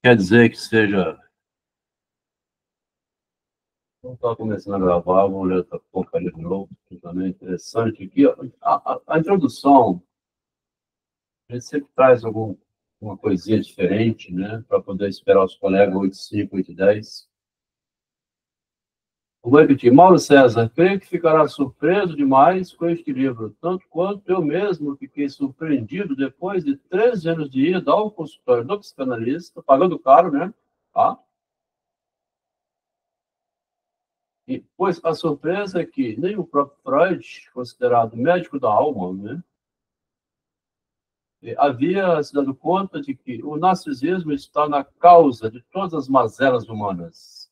quer dizer que seja... Não está começando a gravar, vou ler outra porcaria de novo, que também é interessante aqui. A introdução, a gente sempre traz alguma coisinha diferente, né, para poder esperar os colegas 8h05, 8h10. Vou repetir. Mauro César, creio que ficará surpreso demais com este livro, tanto quanto eu mesmo fiquei surpreendido depois de 13 anos de ida ao consultório do psicanalista, pagando caro, né? Tá? Pois a surpresa é que nem o próprio Freud, considerado médico da alma, né, havia se dado conta de que o narcisismo está na causa de todas as mazelas humanas.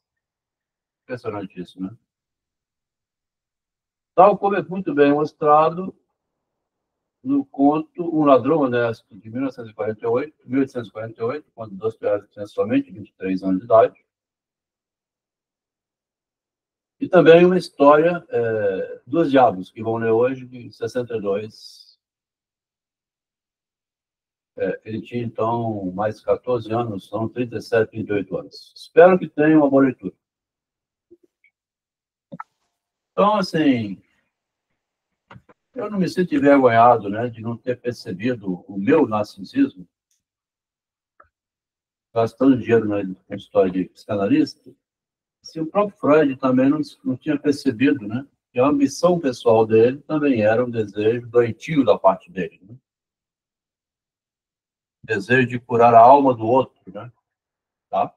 Impressionante isso, né? Tal como é muito bem mostrado no conto Um Ladrão Honesto, de 1848, quando Dostoiévski tinha somente 23 anos de idade. E também uma história dos Diabos, que vão ler hoje, de 62. Ele tinha, então, mais 14 anos, são 37, 38 anos. Espero que tenha uma boa leitura. Então, assim, eu não me sinto envergonhado, né, de não ter percebido o meu narcisismo, gastando dinheiro na história de psicanalista. Assim, o próprio Freud também não tinha percebido, né, que a ambição pessoal dele também era um desejo doentio da parte dele, né? Desejo de curar a alma do outro, né? Tá?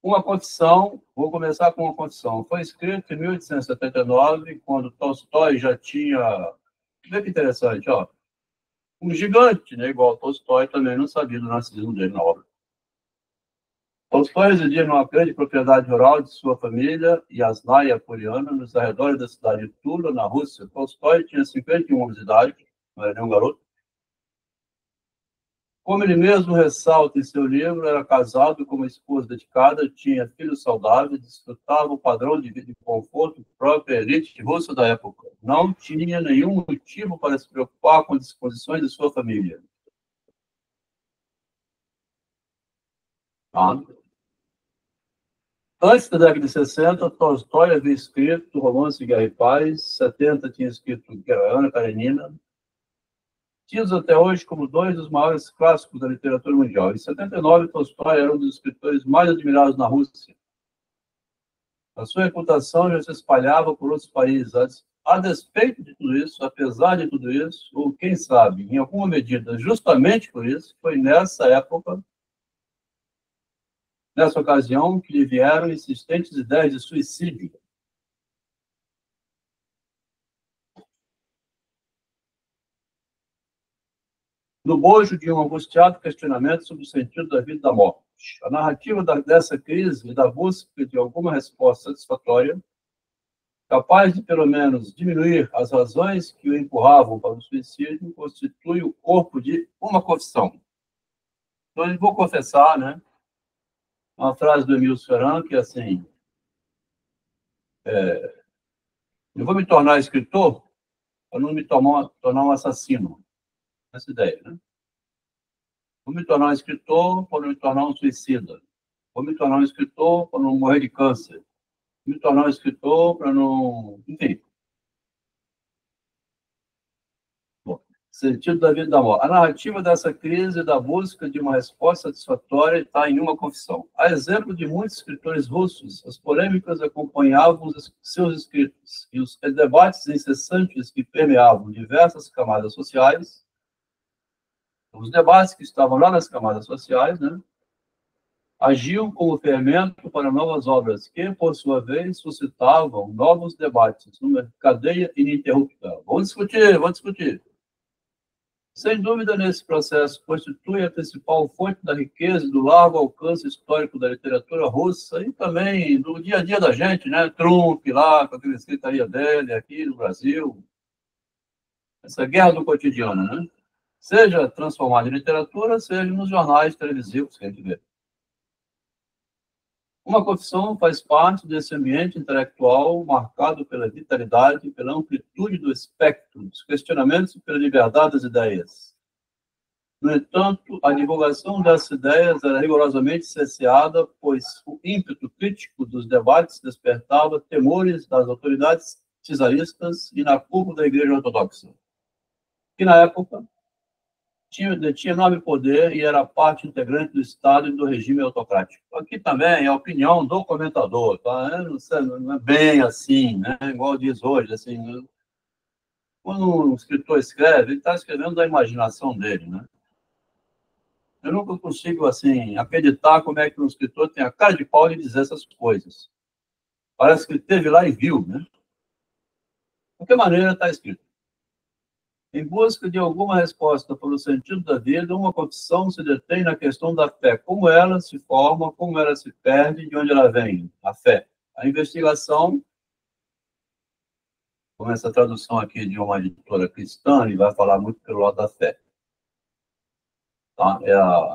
Uma confissão, vou começar com uma confissão. Foi escrito em 1879, quando Tolstói já tinha... Vê que interessante, ó. Um gigante, né, igual Tolstói, também não sabia do narcisismo dele na obra. Tolstói residia numa grande propriedade rural de sua família, Yasnaya Poliana, nos arredores da cidade de Tula, na Rússia. Tolstói tinha 51 anos de idade, não era nenhum garoto. Como ele mesmo ressalta em seu livro, era casado com uma esposa dedicada, tinha filhos saudáveis, desfrutava o padrão de vida e conforto próprio à elite russa da época. Não tinha nenhum motivo para se preocupar com as disposições de sua família. Antes da década de 60, Tolstói havia escrito o romance Guerra e Paz, em 70 tinha escrito Ana Karenina, tidos até hoje como dois dos maiores clássicos da literatura mundial. Em 79, Tolstói era um dos escritores mais admirados na Rússia. A sua reputação já se espalhava por outros países. A despeito de tudo isso, apesar de tudo isso, ou quem sabe, em alguma medida, justamente por isso, foi nessa época, nessa ocasião, que lhe vieram insistentes ideias de suicídio. No bojo de um angustiado questionamento sobre o sentido da vida e da morte. A narrativa dessa crise e da busca de alguma resposta satisfatória, capaz de, pelo menos, diminuir as razões que o empurravam para o suicídio, constitui o corpo de uma confissão. Então, eu vou confessar, né, uma frase do Emile Ferrand, que é assim, eu vou me tornar escritor para não me tornar um assassino. Essa ideia, né? Vou me tornar um escritor para não me tornar um suicida. Vou me tornar um escritor para não morrer de câncer. Vou me tornar um escritor para não... Enfim. Bom, sentido da vida e da morte. A narrativa dessa crise da busca de uma resposta satisfatória está em uma confissão. A exemplo de muitos escritores russos, as polêmicas acompanhavam seus escritos e os debates incessantes que permeavam diversas camadas sociais. Os debates que estavam lá nas camadas sociais, né, agiam como fermento para novas obras que, por sua vez, suscitavam novos debates numa cadeia ininterrupta. Vamos discutir. Sem dúvida, nesse processo, constitui a principal fonte da riqueza e do largo alcance histórico da literatura russa e também do dia a dia da gente, né? Trump lá, com aquela escritaria dele aqui no Brasil. Essa guerra do cotidiano, né? Seja transformada em literatura, seja nos jornais televisivos que a gente vê. Uma confissão faz parte desse ambiente intelectual marcado pela vitalidade, pela amplitude do espectro, dos questionamentos e pela liberdade das ideias. No entanto, a divulgação dessas ideias era rigorosamente cerceada, pois o ímpeto crítico dos debates despertava temores das autoridades czaristas e na cúpula da Igreja Ortodoxa, que na época detinha enorme poder e era parte integrante do Estado e do regime autocrático. Aqui também é a opinião do comentador, tá? Não é bem assim, né? Igual diz hoje, assim, quando um escritor escreve, ele está escrevendo da imaginação dele, né? Eu nunca consigo, assim, acreditar como é que um escritor tem a cara de pau de dizer essas coisas. Parece que ele esteve lá e viu, né? De qualquer maneira, está escrito. Em busca de alguma resposta para o sentido da vida, uma confissão se detém na questão da fé. Como ela se forma, como ela se perde, de onde ela vem, a fé. A investigação, com essa tradução aqui de uma editora cristã, ele vai falar muito pelo lado da fé. Tá?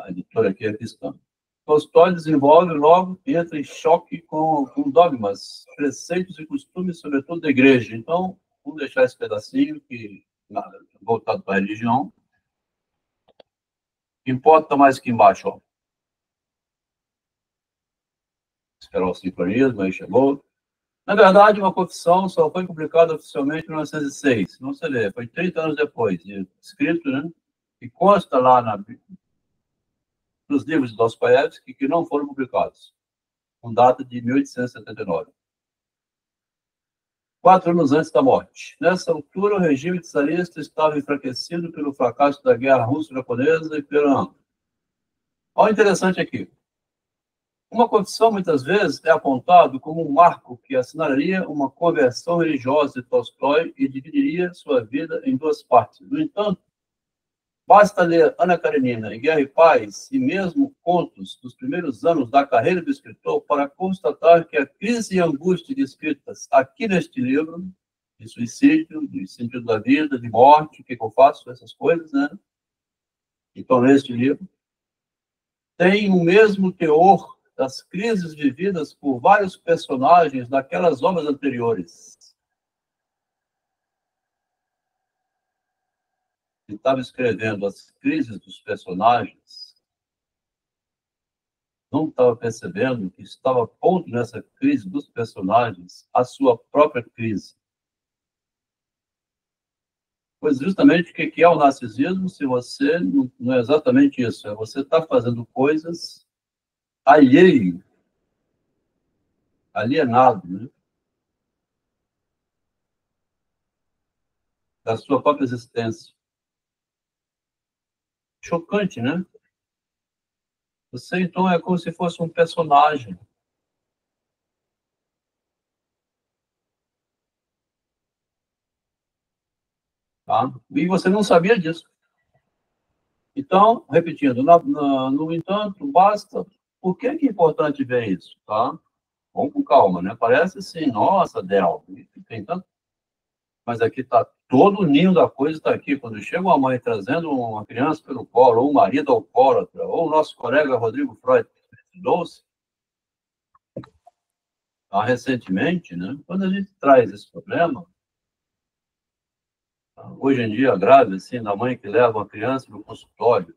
A editora aqui é cristã. Tolstói desenvolve logo, entra em choque com dogmas, preceitos e costumes, sobretudo da igreja. Então, vamos deixar esse pedacinho que voltado para a religião. Importa mais que embaixo, ó. Esperar o sincronismo, aí chegou. Na verdade, uma confissão só foi publicada oficialmente em 1906. Não se lê, foi 30 anos depois, escrito, né? E consta lá nos livros de Dostoiévski que não foram publicados, com data de 1879. 4 anos antes da morte. Nessa altura, o regime czarista estava enfraquecido pelo fracasso da guerra russo-japonesa e pela... Olha o interessante aqui. Uma confissão, muitas vezes, é apontado como um marco que assinalaria uma conversão religiosa de Tolstói e dividiria sua vida em duas partes. No entanto, basta ler Ana Karenina e Guerra e Paz, e mesmo contos dos primeiros anos da carreira do escritor, para constatar que a crise e angústia descritas aqui neste livro, de suicídio, de sentido da vida, de morte, o que eu faço, essas coisas, né? Então, neste livro, tem o mesmo teor das crises vividas por vários personagens daquelas obras anteriores. Ele estava escrevendo as crises dos personagens, não estava percebendo que estava pondo nessa crise dos personagens a sua própria crise. Pois justamente o que é o narcisismo, se você não é exatamente isso, é você estar fazendo coisas alheio, alienado, né? Da sua própria existência. Chocante, né? Você, então, é como se fosse um personagem. Tá? E você não sabia disso. Então, repetindo, no entanto, basta... Por que é importante ver isso? Tá? Vamos com calma, né? Parece assim, nossa, Del, tem tanto... Mas aqui está todo o ninho da coisa, está aqui. Quando chega uma mãe trazendo uma criança pelo colo, ou um marido alcoólatra, ou o nosso colega Rodrigo Freud, doce, tá? Recentemente, né? Quando a gente traz esse problema, hoje em dia, grave, assim, da mãe que leva uma criança no consultório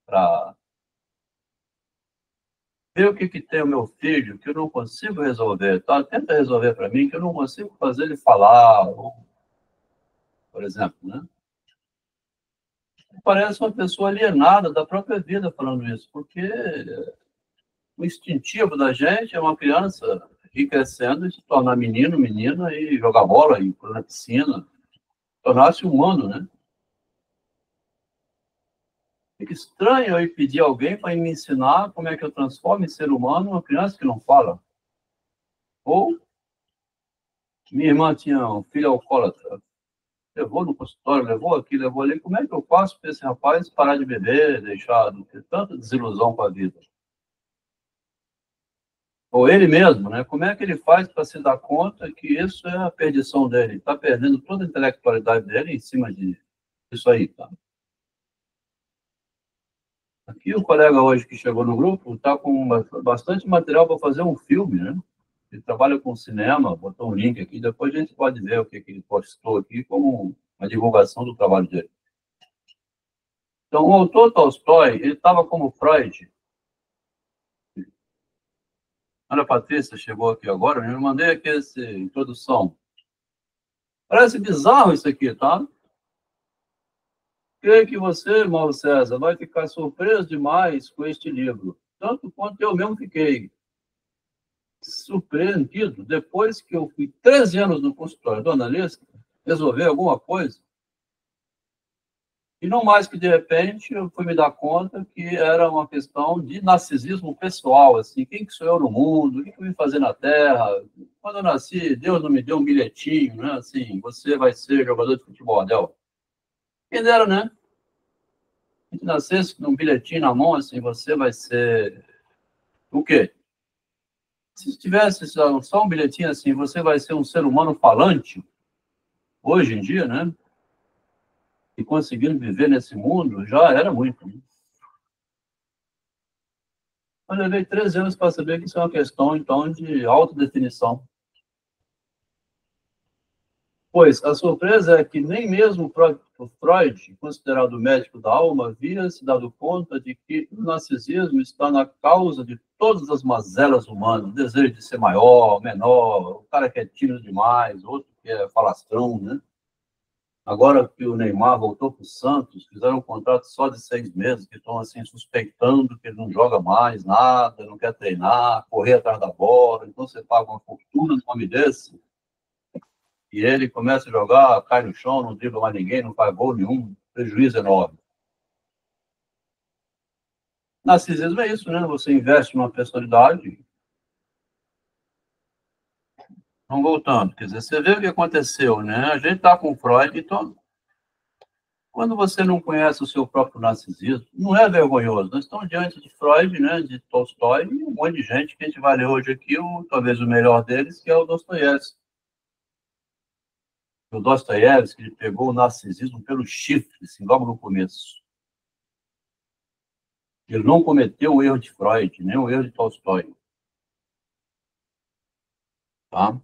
para ver o que tem o meu filho, que eu não consigo resolver, tá? Tenta resolver para mim, que eu não consigo fazer ele falar, por exemplo, né? Parece uma pessoa alienada da própria vida falando isso, porque o instintivo da gente é uma criança ir crescendo e se tornar menino, menina, e jogar bola, ir na piscina, tornar-se humano, né? Fica estranho eu pedir alguém para me ensinar como é que eu transformo em ser humano uma criança que não fala. Ou minha irmã tinha um filho alcoólatra, levou no consultório, levou aqui, levou ali. Como é que eu faço para esse rapaz parar de beber, deixar de ter tanta desilusão com a vida? Ou ele mesmo, né? Como é que ele faz para se dar conta que isso é a perdição dele? Está perdendo toda a intelectualidade dele em cima disso aí, tá? Aqui o colega hoje que chegou no grupo está com bastante material para fazer um filme, né? Ele trabalha com cinema, botou um link aqui, depois a gente pode ver o que ele postou aqui como uma divulgação do trabalho dele. Então, o autor Tolstói, ele estava como Freud. Ana Patrícia chegou aqui agora, eu mandei aqui essa introdução. Parece bizarro isso aqui, tá? Creio que você, Mauro César, vai ficar surpreso demais com este livro, tanto quanto eu mesmo fiquei surpreendido depois que eu fui 13 anos no consultório do analista resolver alguma coisa. E não mais que, de repente, eu fui me dar conta que era uma questão de narcisismo pessoal, assim, quem que sou eu no mundo, o que eu vim fazer na Terra? Quando eu nasci, Deus não me deu um bilhetinho, né? Assim, você vai ser jogador de futebol, Del. Quem dera, né? Se nascesse com um bilhetinho na mão, assim, você vai ser o quê? Se tivesse só um bilhetinho assim, você vai ser um ser humano falante, hoje em dia, né? E conseguindo viver nesse mundo, já era muito. Eu levei 13 anos para saber que isso é uma questão, então, de autodefinição. Pois a surpresa é que nem mesmo o Freud, considerado o médico da alma, havia se dado conta de que o narcisismo está na causa de todas as mazelas humanas, o desejo de ser maior, menor, o cara que é tímido demais, outro que é falastrão, né? Agora que o Neymar voltou para o Santos, fizeram um contrato só de 6 meses, que estão assim suspeitando que ele não joga mais nada, não quer treinar, correr atrás da bola, então você paga uma fortuna no nome desse, e ele começa a jogar, cai no chão, não dribla mais ninguém, não faz gol nenhum, prejuízo enorme. Narcisismo é isso, né? Você investe numa personalidade. Vamos voltando, quer dizer, você vê o que aconteceu, né? A gente está com Freud, então, quando você não conhece o seu próprio narcisismo, não é vergonhoso. Nós estamos diante de Freud, né, de Tolstói, e um monte de gente que a gente vai ler hoje aqui, talvez o melhor deles, que é o Dostoiévski. O Dostoiévski, ele pegou o narcisismo pelo chifre, assim, logo no começo. Ele não cometeu o erro de Freud, nem o erro de Tolstói. Tá?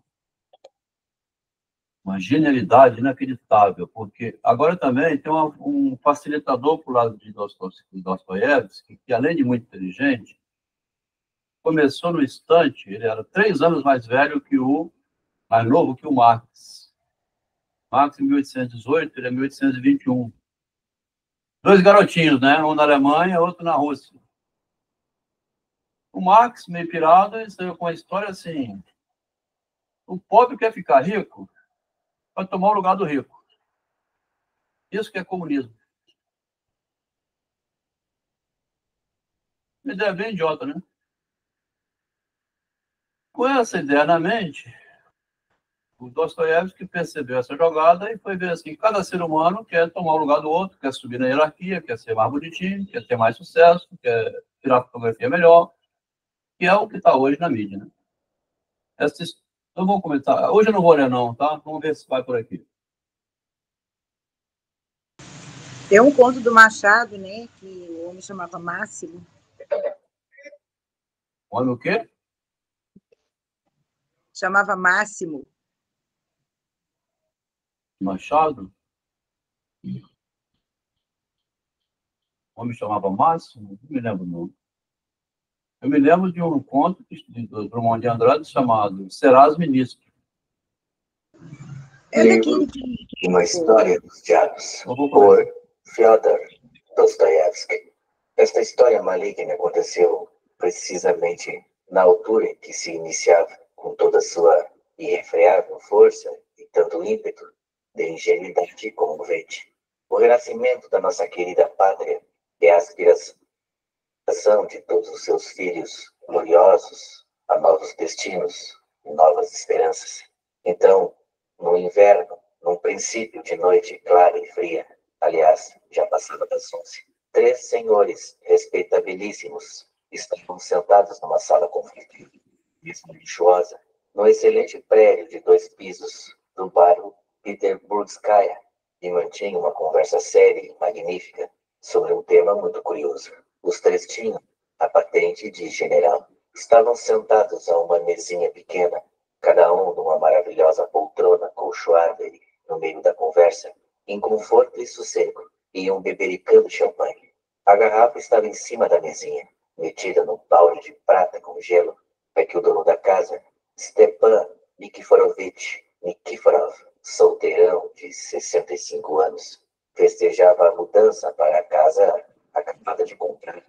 Uma genialidade inacreditável, porque agora também tem um facilitador para o lado de Dostoiévski, que além de muito inteligente, começou no instante, ele era 3 anos mais velho que mais novo que o Marx. Marx em 1818, ele é 1821. Dois garotinhos, né? Um na Alemanha, outro na Rússia. O Marx, meio pirado, ele saiu com uma história assim: o pobre quer ficar rico para tomar o lugar do rico. Isso que é comunismo. Uma ideia bem idiota, né? Com essa ideia na mente, o Dostoiévski percebeu essa jogada e foi ver assim: cada ser humano quer tomar o lugar do outro, quer subir na hierarquia, quer ser mais bonitinho, quer ter mais sucesso, quer tirar fotografia melhor, que é o que está hoje na mídia, né? Então vamos comentar. Hoje eu não vou ler não, tá? Vamos ver se vai por aqui. Tem um conto do Machado, né, que o homem chamava Máximo. O homem o quê? Chamava Máximo. Machado? O homem chamava Máximo? Não me lembro não. Eu me lembro de um conto do Drummond de Andrade chamado Serás Ministro. É daquele que... Uma história dos diabos, por Fyodor Dostoiévski. Esta história maligna aconteceu precisamente na altura em que se iniciava, com toda a sua irrefreável força e tanto ímpeto de ingenuidade comovente. O renascimento da nossa querida pátria é a aspiração de todos os seus filhos gloriosos a novos destinos e novas esperanças. Então, no inverno, num princípio de noite clara e fria, aliás, já passava das 11, 3 senhores respeitabilíssimos estavam sentados numa sala confortável, mesmo luxuosa, no excelente prédio de 2 pisos do bairro Peterburgskaya, e mantinham uma conversa séria e magnífica sobre um tema muito curioso. Os 3 tinham a patente de general. Estavam sentados a uma mesinha pequena, cada um numa maravilhosa poltrona colchoada no meio da conversa, em conforto e sossego. Iam bebericando champanhe. A garrafa estava em cima da mesinha, metida num balde de prata com gelo, para que o dono da casa, Stepan Nikiforovich Nikiforov, solteirão de 65 anos, festejava a mudança para a casa acabada de comprar.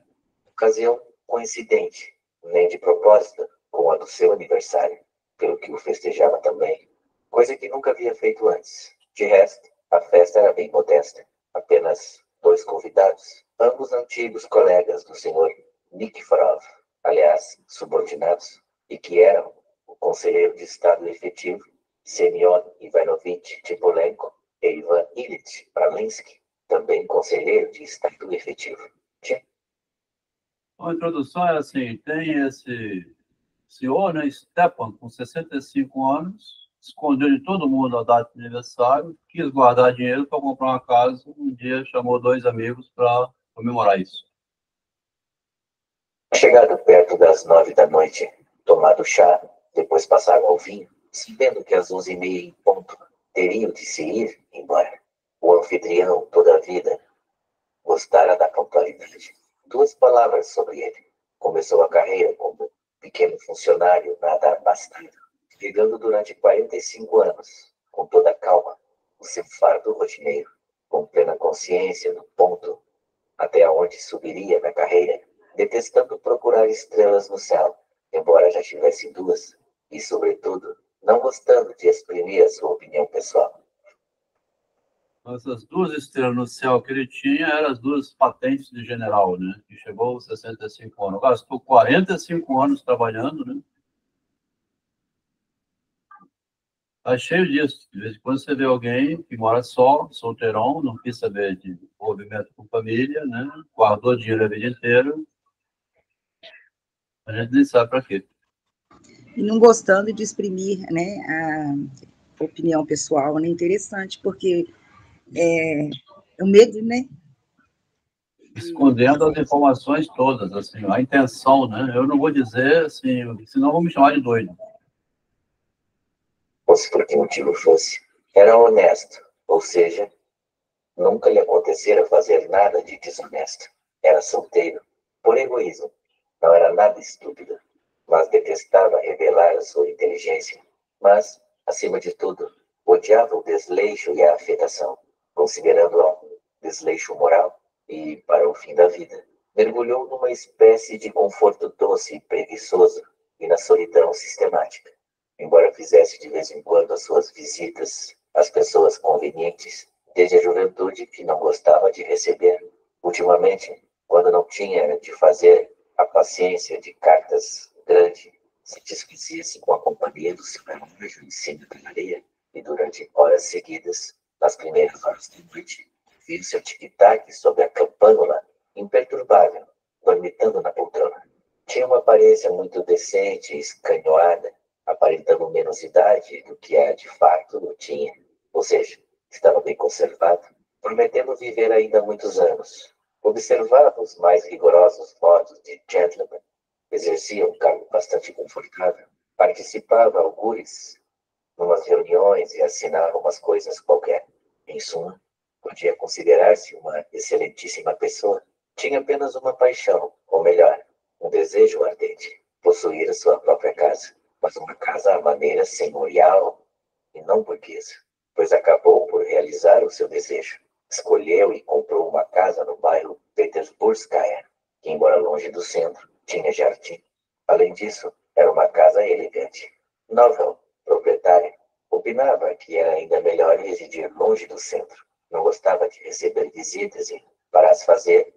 Ocasião coincidente, nem de propósito, com a do seu aniversário, pelo que o festejava também, coisa que nunca havia feito antes. De resto, a festa era bem modesta, apenas 2 convidados, ambos antigos colegas do senhor Nikiforov, aliás, subordinados, e que eram o conselheiro de Estado efetivo, Semyon Ivanovich Tipolenko, e Ivan Ilyich Bralinsky, também conselheiro de Estado efetivo. A introdução era assim, tem esse senhor, né, Stepan, com 65 anos, escondeu de todo mundo a data de aniversário, quis guardar dinheiro para comprar uma casa, um dia chamou 2 amigos para comemorar isso. Chegado perto das 9 da noite, tomado chá, depois passaram ao vinho, sabendo que às 11h30 em ponto teriam de se ir embora. O anfitrião, toda a vida, gostara da pontualidade. 2 palavras sobre ele. Começou a carreira como pequeno funcionário nada abastado, pegando durante 45 anos, com toda calma, o seu fardo rotineiro, com plena consciência do ponto até onde subiria na carreira, detestando procurar estrelas no céu, embora já tivesse 2, e, sobretudo, não gostando de exprimir a sua opinião pessoal. Essas 2 estrelas no céu que ele tinha eram as 2 patentes de general, né? Que chegou aos 65 anos. Gastou 45 anos trabalhando, né? Tá cheio disso. De vez em quando você vê alguém que mora só, solteirão, não quis saber de movimento com família, né? Guardou dinheiro a vida inteira. A gente nem sabe para quê. E não gostando de exprimir, né, a opinião pessoal, né? Interessante, porque o medo, né? Escondendo as informações todas, assim, a intenção, né? Eu não vou dizer, assim, senão vão me chamar de doido. Fosse por que motivo fosse, era honesto, ou seja, nunca lhe acontecera fazer nada de desonesto. Era solteiro, por egoísmo. Não era nada estúpido, mas detestava revelar a sua inteligência. Mas, acima de tudo, odiava o desleixo e a afetação, considerando-a um desleixo moral e para o fim da vida. Mergulhou numa espécie de conforto doce e preguiçoso e na solidão sistemática. Embora fizesse de vez em quando as suas visitas às pessoas convenientes, desde a juventude que não gostava de receber. Ultimamente, quando não tinha de fazer a paciência de cartas grande, satisfazia-se com a companhia do seu relógio em cima da areia e durante horas seguidas, nas primeiras horas da noite, viu seu tic-tac sobre a campânula, imperturbável, dormitando na poltrona. Tinha uma aparência muito decente e escanhoada, aparentando menos idade do que a de fato tinha. Ou seja, estava bem conservado, prometendo viver ainda muitos anos. Observava os mais rigorosos modos de gentleman, exercia um cargo bastante confortável, participava algures numas reuniões e assinava umas coisas qualquer. Em suma, podia considerar-se uma excelentíssima pessoa. Tinha apenas uma paixão, ou melhor, um desejo ardente, possuir a sua própria casa, mas uma casa à maneira senhorial e não burguesa, pois acabou por realizar o seu desejo. Escolheu e comprou uma casa no bairro Petersburgskaya, que, embora longe do centro, tinha jardim. Além disso, era uma casa elegante. Novel, proprietária, opinava que era ainda melhor residir longe do centro. Não gostava de receber visitas e, para as fazer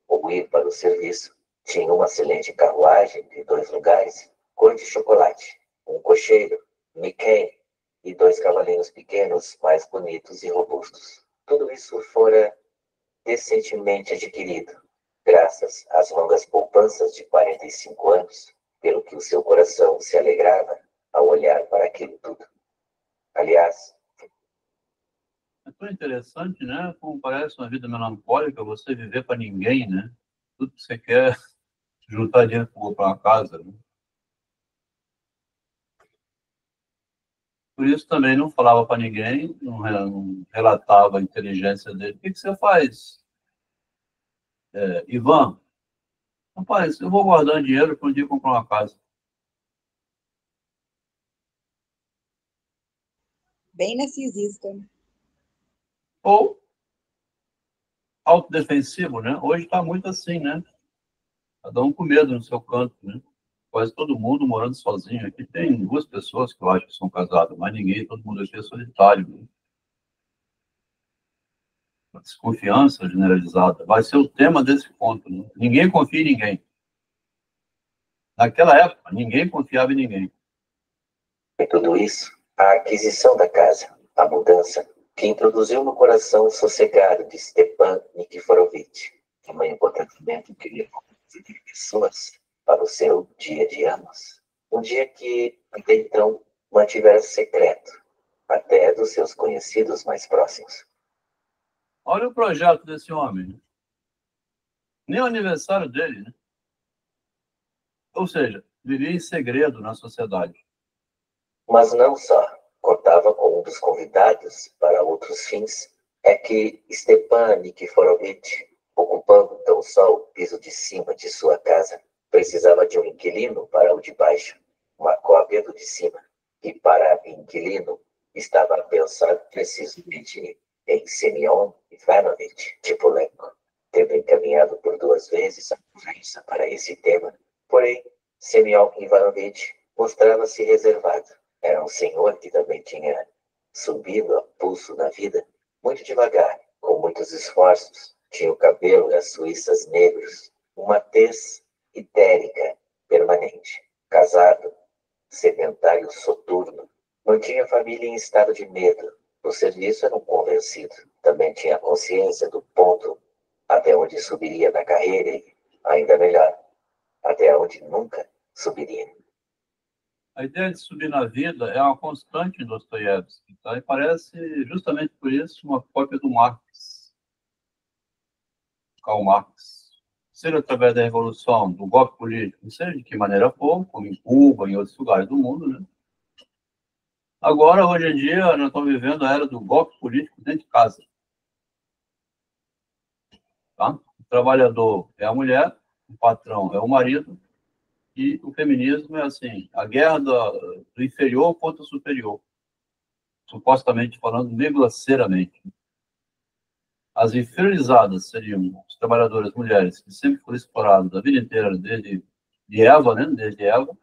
ou ir para o serviço, tinha uma excelente carruagem de 2 lugares, cor de chocolate, um cocheiro, Mickey, e 2 cavalinhos pequenos, mais bonitos e robustos. Tudo isso fora decentemente adquirido, graças às longas poupanças de 45 anos, pelo que o seu coração se alegrava ao olhar para aquilo tudo. Aliás, É tão interessante, né? Como parece uma vida melancólica, você viver para ninguém, né? Tudo que você quer, juntar dinheiro para comprar uma casa, né? por isso também não falava para ninguém, não relatava a inteligência dele. O que você faz, Ivan? Rapaz, eu vou guardando dinheiro para um dia comprar uma casa. Bem narcisista. Ou autodefensivo, né? Hoje está muito assim, né? Cada um com medo no seu canto, né? Quase todo mundo morando sozinho. Aqui tem 2 pessoas que eu acho que são casadas, mas ninguém, todo mundo aqui é solitário, né? A desconfiança generalizada vai ser o tema desse ponto, né? Ninguém confia em ninguém. Naquela época, ninguém confiava em ninguém. E tudo isso, a aquisição da casa, a mudança, que introduziu no coração sossegado de Stepan Nikiforovitch, tamanho contentamento que levou de pessoas para o seu dia de anos. Um dia que, até então, mantivera secreto, até dos seus conhecidos mais próximos. Olha o projeto desse homem, né? Nem o aniversário dele, né? Ou seja, vivia em segredo na sociedade. Mas não só contava com um dos convidados para outros fins, é que Stepan Nikiforovitch, ocupando tão só o piso de cima de sua casa, precisava de um inquilino para o de baixo, uma cópia do de cima, e para inquilino estava a pensar precisamente em Semyon Ivanovich Tipulenko, tendo encaminhado por 2 vezes a conversa para esse tema. Porém, Semyon Ivanovich mostrava-se reservado. Era um senhor que também tinha subido a pulso na vida, muito devagar, com muitos esforços. Tinha o cabelo e as suíças negros, uma tez itérica permanente. Casado, sedentário soturno, mantinha a família em estado de medo. O serviço era um convencido. Também tinha consciência do ponto até onde subiria na carreira e, ainda melhor, até onde nunca subiria. A ideia de subir na vida é uma constante em Dostoiévski, tá? E parece, justamente por isso, uma cópia do Marx, Karl Marx. Seja através da revolução, do golpe político, seja de que maneira for, como em Cuba, em outros lugares do mundo, né? Agora, hoje em dia, nós estamos vivendo a era do golpe político dentro de casa. Tá? O trabalhador é a mulher, o patrão é o marido, e o feminismo é assim, a guerra do inferior contra o superior, supostamente falando, negociavelmente. As inferiorizadas seriam os trabalhadores mulheres que sempre foram exploradas a vida inteira, desde Eva, né? Desde Eva.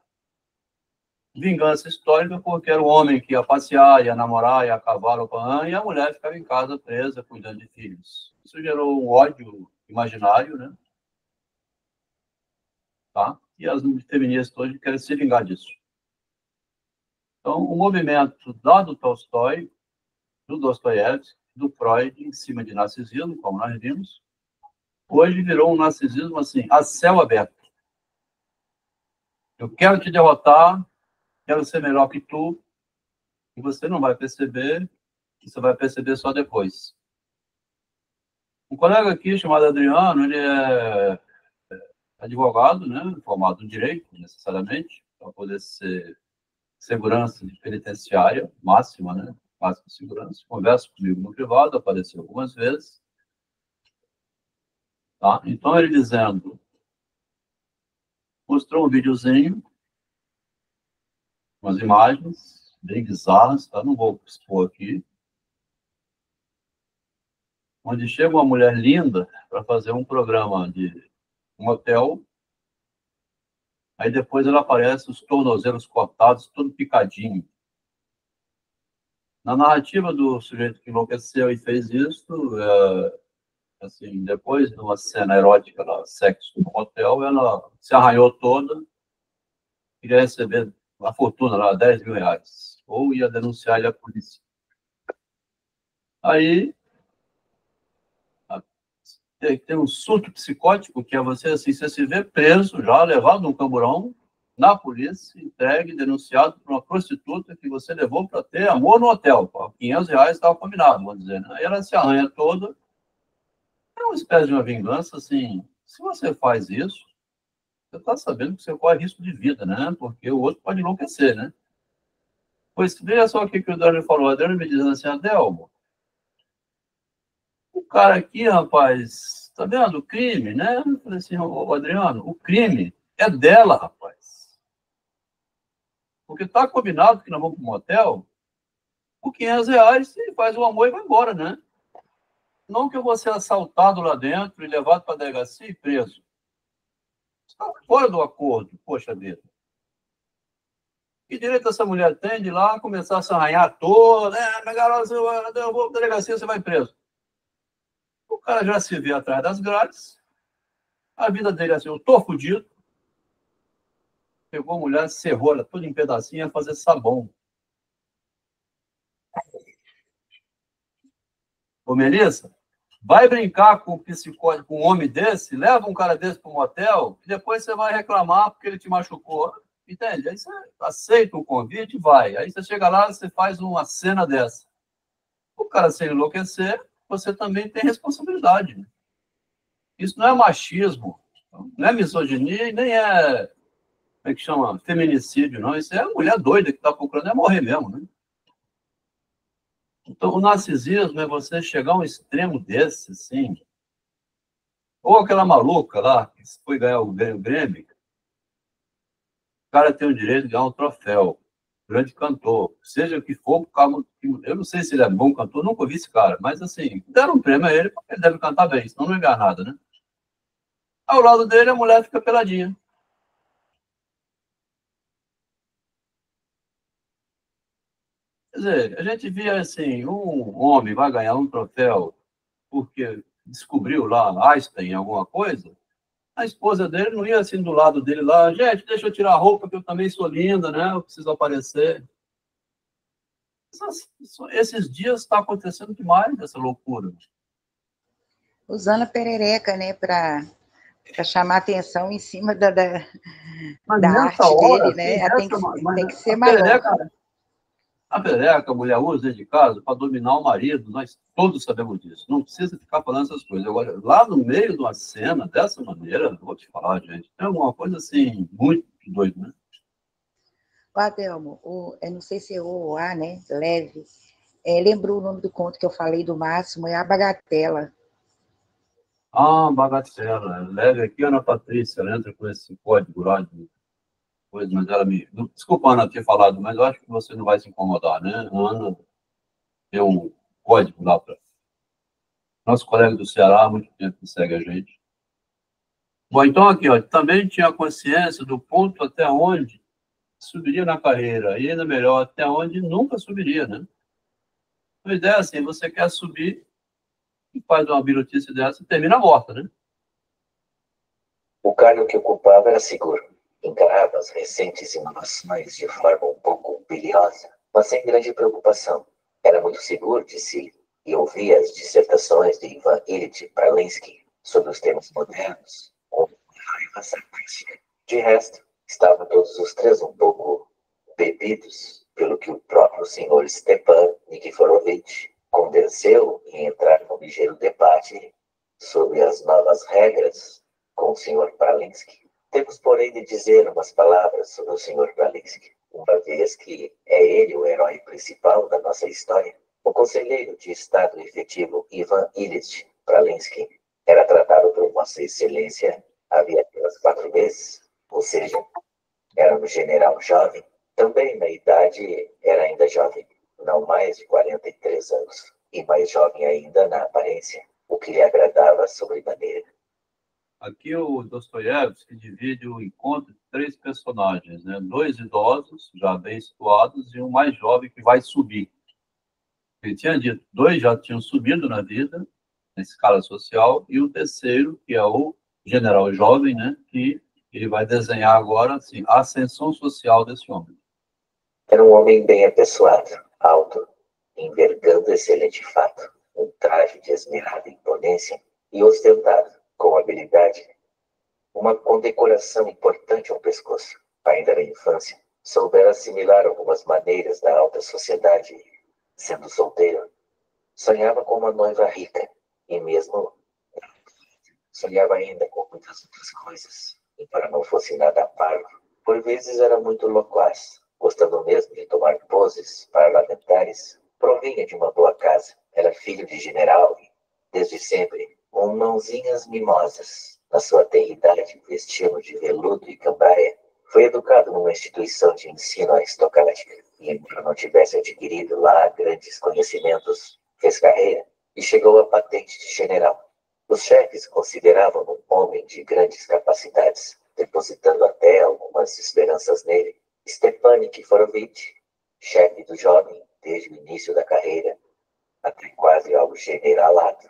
Vingança histórica, porque era o homem que ia passear, ia namorar, ia a cavalo, e a mulher ficava em casa presa, cuidando de filhos. Isso gerou um ódio imaginário, né? Tá? E as feministas hoje querem se vingar disso. Então, o movimento do Tolstói, do Dostoiévski, do Freud, em cima de narcisismo, como nós vimos, hoje virou um narcisismo assim, a céu aberto. Eu quero te derrotar, quero ser melhor que tu, e você não vai perceber, você vai perceber só depois. Um colega aqui, chamado Adriano, ele é advogado, né, formado em direito, necessariamente, para poder ser segurança de penitenciária máxima, né, máxima segurança. Conversa comigo no privado, apareceu algumas vezes. Tá? Então, ele dizendo, mostrou um videozinho, umas imagens bem bizarras, tá? Não vou expor aqui, onde chega uma mulher linda para fazer um programa de um hotel, aí depois ela aparece os tornozelos cortados, todo picadinho. Na narrativa do sujeito que enlouqueceu e fez isso, assim, depois de uma cena erótica, sexo no hotel, ela se arranhou toda, queria receber uma fortuna lá, 10 mil reais, ou ia denunciar ele à polícia. Aí tem um surto psicótico, que é você, assim, você se vê preso já, levado num camburão, na polícia, entregue, denunciado por uma prostituta que você levou para ter amor no hotel. Por 500 reais estava combinado, vamos dizer. Né? Aí ela se arranha toda. É uma espécie de uma vingança, assim. Se você faz isso, você está sabendo que você corre risco de vida, né? Porque o outro pode enlouquecer, né? Pois veja só o que o Adriano falou. O Adriano me dizendo assim, Adelmo, o cara aqui, rapaz, tá vendo? O crime, né? Eu falei assim, ô Adriano, o crime é dela, rapaz. Porque tá combinado que nós vamos para um motel, por R$ 500, ele faz o amor e vai embora, né? Não que eu vou ser assaltado lá dentro e levado para a delegacia e preso. Está fora do acordo, poxa vida. Que direito essa mulher tem de ir lá começar a se arranhar toda? Minha garota, eu vou para a delegacia, você vai preso. O cara já se vê atrás das grades, a vida dele é assim, eu tô fudido. Pegou a mulher, serrou ela tudo em pedacinho, ia fazer sabão. Ô, Melissa, vai brincar com um psicólogo, com um homem desse, leva um cara desse para um motel, e depois você vai reclamar porque ele te machucou. Entende? Aí você aceita o convite e vai. Aí você chega lá, você faz uma cena dessa. O cara se enlouquecer, você também tem responsabilidade. Isso não é machismo, não é misoginia, nem é, como é que chama, feminicídio, não. Isso é a mulher doida que está procurando morrer mesmo, né? Então, o narcisismo é você chegar a um extremo desse, assim. Ou aquela maluca lá, que foi ganhar o Grêmio, o cara tem o direito de ganhar um troféu. Grande cantor, seja o que for, eu não sei se ele é bom cantor, nunca ouvi esse cara, mas assim, deram um prêmio a ele, porque ele deve cantar bem, senão não ia ganhar nada, né? Ao lado dele, a mulher fica peladinha. Quer dizer, a gente via assim, um homem vai ganhar um troféu porque descobriu lá Einstein alguma coisa, a esposa dele não ia assim do lado dele lá, gente, deixa eu tirar a roupa que eu também sou linda, né? Eu preciso aparecer. Esses dias está acontecendo demais essa loucura. Usando a perereca, né, para chamar atenção em cima da arte hora, dele, né? Tem que ser maior. A perereca, a mulher usa dentro de casa para dominar o marido, nós todos sabemos disso. Não precisa ficar falando essas coisas. Agora, lá no meio de uma cena, dessa maneira, vou te falar, gente, tem alguma coisa assim, muito doido, né? O Adelmo, eu não sei se é O ou A, né? Leve. Lembrou o nome do conto que eu falei do Máximo, é A Bagatela. Ah, bagatela. Leve aqui, Ana Patrícia, ela entra com esse código lá de coisa, mas ela me. Desculpa, Ana, ter falado, mas eu acho que você não vai se incomodar, né? Ana tem um código lá para. Nosso colega do Ceará, há muito tempo que segue a gente. Bom, então aqui, ó, também tinha consciência do ponto até onde subiria na carreira, e ainda melhor, até onde nunca subiria, né? A ideia é assim, você quer subir e faz uma birutice dessa e termina morta, né? O cargo que ocupava era seguro. Encarava as recentes inovações de forma um pouco biliosa, mas sem grande preocupação. Era muito seguro de si e ouvia as dissertações de Ivan Ilitch Pralinsky sobre os temas modernos com raiva sarcástica. De resto, estavam todos os três um pouco bebidos pelo que o próprio senhor Stepan Nikiforovitch convenceu em entrar num ligeiro debate sobre as novas regras com o senhor Pralinsky. Temos, porém, de dizer umas palavras sobre o senhor Pralinsky, uma vez que é ele o herói principal da nossa história. O conselheiro de Estado efetivo Ivan Ilitch Pralinsky era tratado por Vossa Excelência havia apenas 4 meses, ou seja, era um general jovem. Também na idade era ainda jovem, não mais de 43 anos, e mais jovem ainda na aparência, o que lhe agradava sobremaneira. Aqui o Dostoiévski divide o encontro de 3 personagens, né? 2 idosos, já bem situados, e um mais jovem que vai subir. Ele tinha dito, 2 já tinham subido na vida, na escala social, e o terceiro, que é o general jovem, né? Que ele vai desenhar agora assim, a ascensão social desse homem. Era um homem bem apessoado, alto, envergando excelente fato, um traje de esmerada imponência e ostentado, com habilidade, uma condecoração importante ao pescoço. Ainda na infância, soubera assimilar algumas maneiras da alta sociedade. Sendo solteiro, sonhava com uma noiva rica e mesmo sonhava ainda com muitas outras coisas. Embora não fosse nada parvo, por vezes era muito loquaz, gostando mesmo de tomar poses parlamentares, provinha de uma boa casa. Era filho de general e, desde sempre, com mãozinhas mimosas. Na sua tenridade, vestindo de veludo e cambraia, foi educado numa instituição de ensino aristocrática e, embora não tivesse adquirido lá grandes conhecimentos, fez carreira e chegou à patente de general. Os chefes consideravam-no um homem de grandes capacidades, depositando até algumas esperanças nele. Stepan Nikiforovich, chefe do jovem desde o início da carreira, até quase ao generalato.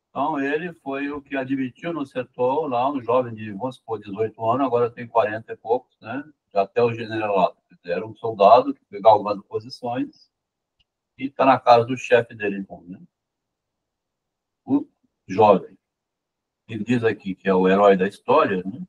Então, ele foi o que admitiu no setor, lá, um jovem de, vamos supor, 18 anos, agora tem 40 e poucos, né? Já até o generalato. Era um soldado que foi galgando posições e está na casa do chefe dele, então, né? O jovem. Ele diz aqui que é o herói da história, né?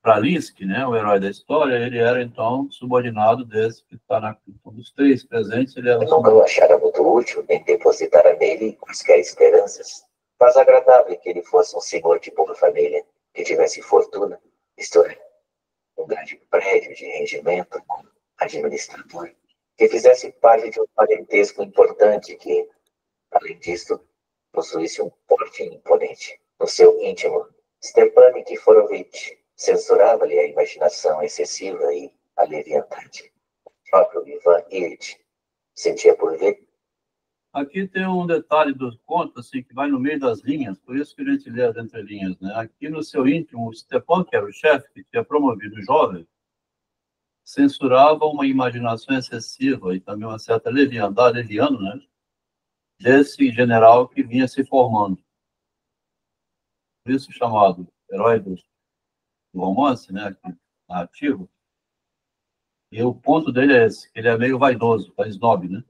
Para Linsky, né, o herói da história, ele era, então, subordinado desse que está na... Um dos três presentes, ele era... Nunca o achara muito útil, nem depositara nele quaisquer esperanças. Mas agradável que ele fosse um senhor de boa família, que tivesse fortuna, isto é, um grande prédio de rendimento como administrador, que fizesse parte de um parentesco importante que, além disto, possuísse um porte imponente. No seu íntimo, Stepan Nikiforovich censurava-lhe a imaginação excessiva e a leviandade. O próprio Ivan Ilitch sentia por ver. Aqui tem um detalhe do conto, assim, que vai no meio das linhas, por isso que a gente lê as entrelinhas, né? Aqui no seu íntimo, o Stepan, que era o chefe, que tinha promovido o jovem, censurava uma imaginação excessiva e também uma certa leviandade, leviano, né? Desse general que vinha se formando. Por isso chamado herói do romance, né? Narrativo. E o ponto dele é esse, que ele é meio vaidoso, tá snob, né?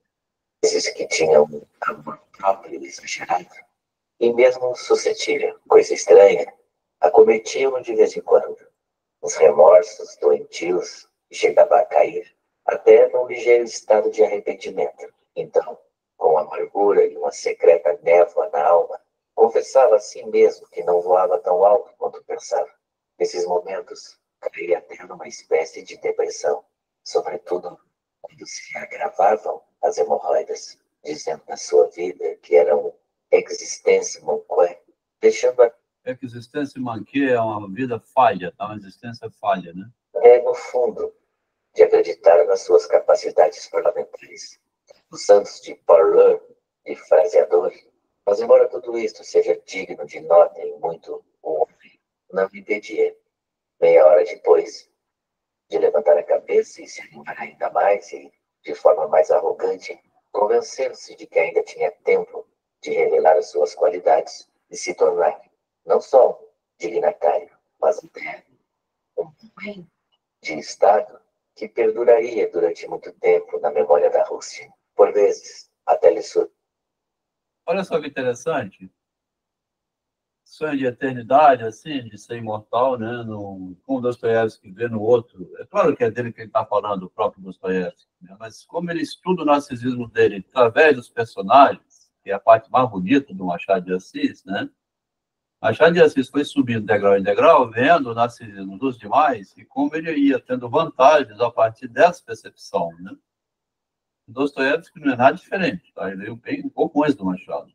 Esses que tinham um amor próprio exagerado, e mesmo suscetível, coisa estranha, acometiam de vez em quando. Os remorsos doentios chegavam a cair até num ligeiro estado de arrependimento. Então, com amargura e uma secreta névoa na alma, confessava a si mesmo que não voava tão alto quanto pensava. Nesses momentos, caía até numa espécie de depressão, sobretudo quando se agravavam as hemorroidas, dizendo na sua vida que era um existência manqué, deixando a existência manqué é uma vida falha, tá? Uma existência falha, né? É, no fundo, de acreditar nas suas capacidades parlamentares, usando-se de parleur, de fraseador. Mas, embora tudo isto seja digno de nota e muito o homem, não me impedia, meia hora depois, de levantar a cabeça e se animar ainda mais e, de forma mais arrogante, convencer-se de que ainda tinha tempo de revelar as suas qualidades e se tornar, não só um dignatário, mas até um homem de Estado que perduraria durante muito tempo na memória da Rússia. Por vezes, até lhe surgiu. Olha só que interessante. Sonho de eternidade, assim, de ser imortal, né? Como Dostoiévski vê no outro. É claro que é dele que ele está falando, o próprio Dostoiévski, né? Mas como ele estuda o narcisismo dele através dos personagens, que é a parte mais bonita do Machado de Assis, né? Machado de Assis foi subindo degrau em degrau, vendo o narcisismo dos demais e como ele ia tendo vantagens a partir dessa percepção, né? Dostoiévski não é nada diferente, tá? Ele veio um pouco antes do Machado.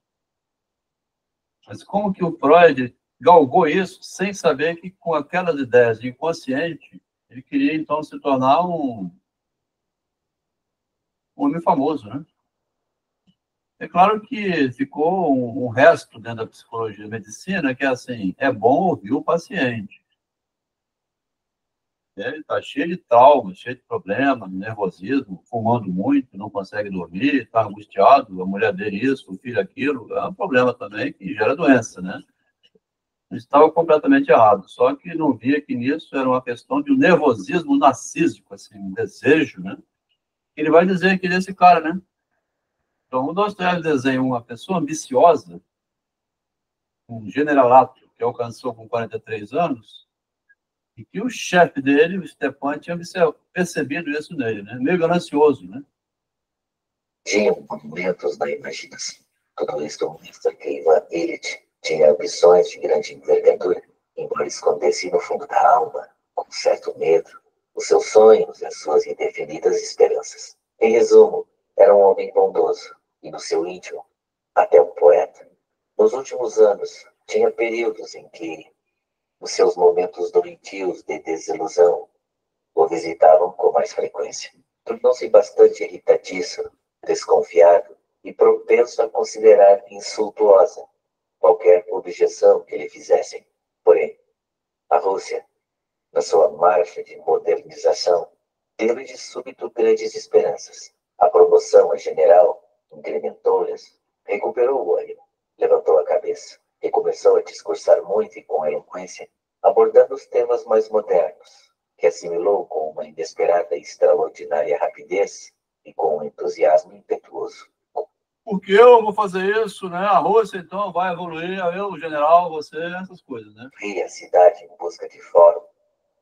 Mas como que o Freud galgou isso sem saber que com aquelas ideias de inconsciente, ele queria então se tornar um homem famoso, né? É claro que ficou um resto dentro da psicologia da medicina que é assim, é bom ouvir o paciente. Ele está cheio de traumas, cheio de problemas, nervosismo, fumando muito, não consegue dormir, está angustiado, a mulher dele isso, o filho aquilo, é um problema também que gera doença, né? Estava completamente errado, só que não via que nisso era uma questão de um nervosismo narcísico, assim, um desejo, né? Ele vai dizer que desse cara, né? Então, o Dostoiévski desenha uma pessoa ambiciosa, um generalato que alcançou com 43 anos, e que o chefe dele, o Stepan, tinha percebido isso nele, né? Meio ganancioso, né? Tinham monumentos na imaginação. Tudo isso mostra que Ivan Ilitch tinha ambições de grande envergadura, embora escondesse no fundo da alma, com certo medo, os seus sonhos e as suas indefinidas esperanças. Em resumo, era um homem bondoso e, no seu íntimo, até um poeta. Nos últimos anos, tinha períodos em que os seus momentos doentios de desilusão o visitavam com mais frequência. Tornou-se bastante irritadiço, desconfiado e propenso a considerar insultuosa qualquer objeção que lhe fizessem. Porém, a Rússia, na sua marcha de modernização, teve de súbito grandes esperanças. A promoção a general incrementou-lhes, recuperou o ânimo, levantou a cabeça e começou a discursar muito e com eloquência, abordando os temas mais modernos, que assimilou com uma inesperada e extraordinária rapidez e com um entusiasmo impetuoso. Porque eu vou fazer isso, né? A Rússia, então, vai evoluir, eu, o general, você, essas coisas, né? Ia a cidade em busca de fórum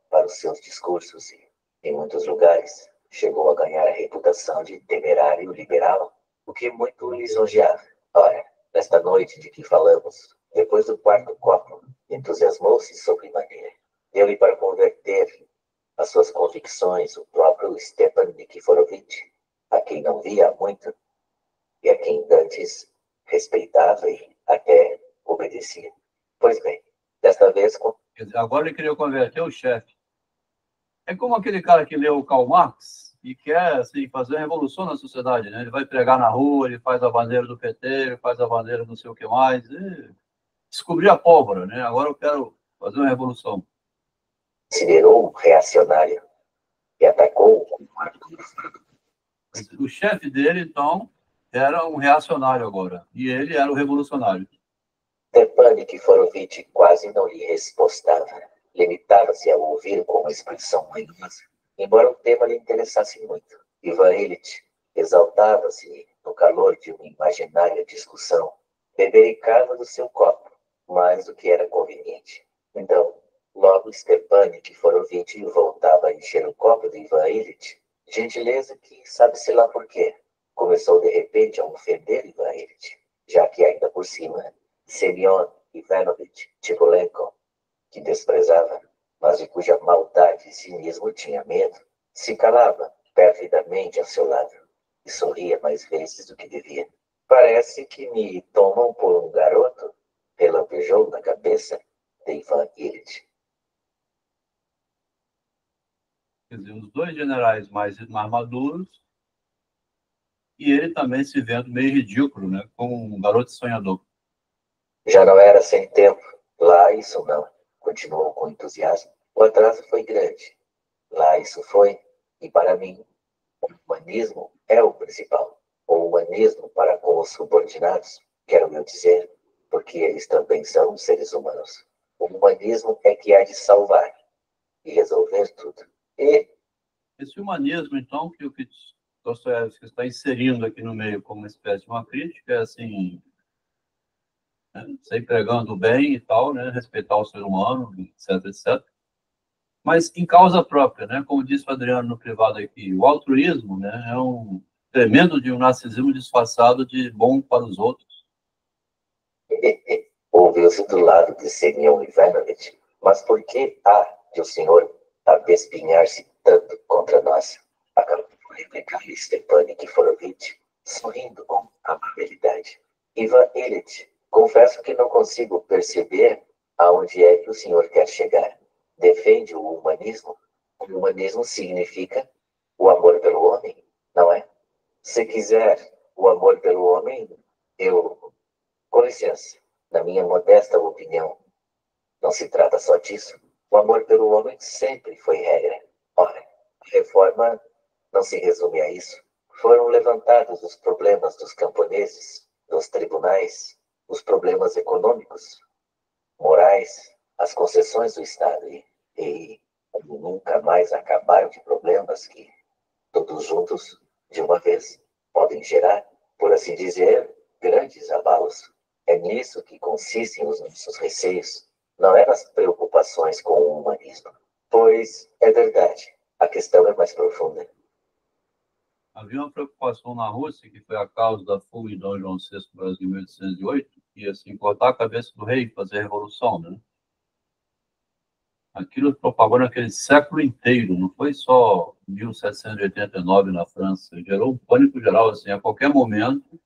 para os seus discursos e, em muitos lugares, chegou a ganhar a reputação de temerário liberal, o que muito lisonjeava. Ora, nesta noite de que falamos, depois do quarto copo, entusiasmou-se sobremaneira. Deu-lhe para converter as suas convicções o próprio Stepan Nikiforovitch, a quem não via há muito e a quem antes respeitava e até obedecia. Pois bem, desta vez... Quer dizer, agora ele queria converter o chefe. É como aquele cara que leu o Karl Marx e quer assim, fazer uma revolução na sociedade, né? Ele vai pregar na rua, ele faz a bandeira do PT, ele faz a bandeira não sei o que mais. Descobrir a pólvora, né? Agora eu quero fazer uma revolução. Considerou reacionário e atacou com um ar duro. O chefe dele, então, era um reacionário agora, e ele era o revolucionário. Stepan Nikiforovitch quase não lhe respostava. Limitava-se a ouvir com uma expressão ruinosa, embora o tema lhe interessasse muito. Ivan Ilitch exaltava-se no calor de uma imaginária discussão, bebericava do seu copo, mais do que era conveniente. Então, logo Stepan Nikiforovitch voltava a encher o copo de Ivan Ilitch, gentileza que sabe-se lá por quê. Começou de repente a ofender Ivan Ilitch, já que ainda por cima, Semyon Ivanovich Tipolenko, que desprezava, mas de cuja maldade e cinismo tinha medo, se calava perfidamente ao seu lado e sorria mais vezes do que devia. Parece que me tomam por um garoto, relampejou na cabeça de Ivan Ilitch. Quer dizer, os dois generais mais maduros e ele também se vendo meio ridículo, né? Como um garoto sonhador. Já não era sem tempo. Lá isso não. Continuou com entusiasmo. O atraso foi grande. Lá isso foi. E para mim, o humanismo é o principal. O humanismo para com os subordinados, quero eu dizer, porque eles também são seres humanos. O humanismo é que há de salvar e resolver tudo. E esse humanismo, então, que o que Dostoiévski está inserindo aqui no meio como uma espécie de uma crítica, é assim, né? Sempre pregando o bem e tal, né? Respeitar o ser humano, etc, etc. Mas em causa própria, né? Como disse o Adriano no privado aqui, o altruísmo, né? É um tremendo de um narcisismo disfarçado de bom para os outros. ouviu-se do lado de Semyon Ivanovich. Mas por que há de o senhor abespinhar-se tanto contra nós? Acabou por replicar-lhe Stepan Nikiforovitch, sorrindo com amabilidade. Ivan Ilitch, confesso que não consigo perceber aonde é que o senhor quer chegar. Defende o humanismo? O humanismo significa o amor pelo homem, não é? Se quiser o amor pelo homem, eu... Com licença, na minha modesta opinião, não se trata só disso. O amor pelo homem sempre foi regra. Ora, a reforma não se resume a isso. Foram levantados os problemas dos camponeses, dos tribunais, os problemas econômicos, morais, as concessões do Estado e nunca mais acabaram de problemas que, todos juntos, de uma vez, podem gerar, por assim dizer, grandes abalos. É nisso que consistem os nossos receios, não é nas preocupações com o humanismo. Pois, é verdade, a questão é mais profunda. Havia uma preocupação na Rússia, que foi a causa da fuga de Dom João VI no Brasil em 1808, que ia assim, cortar a cabeça do rei e fazer a revolução, né? Aquilo propagou naquele século inteiro, não foi só 1789 na França. Gerou um pânico geral, assim, a qualquer momento,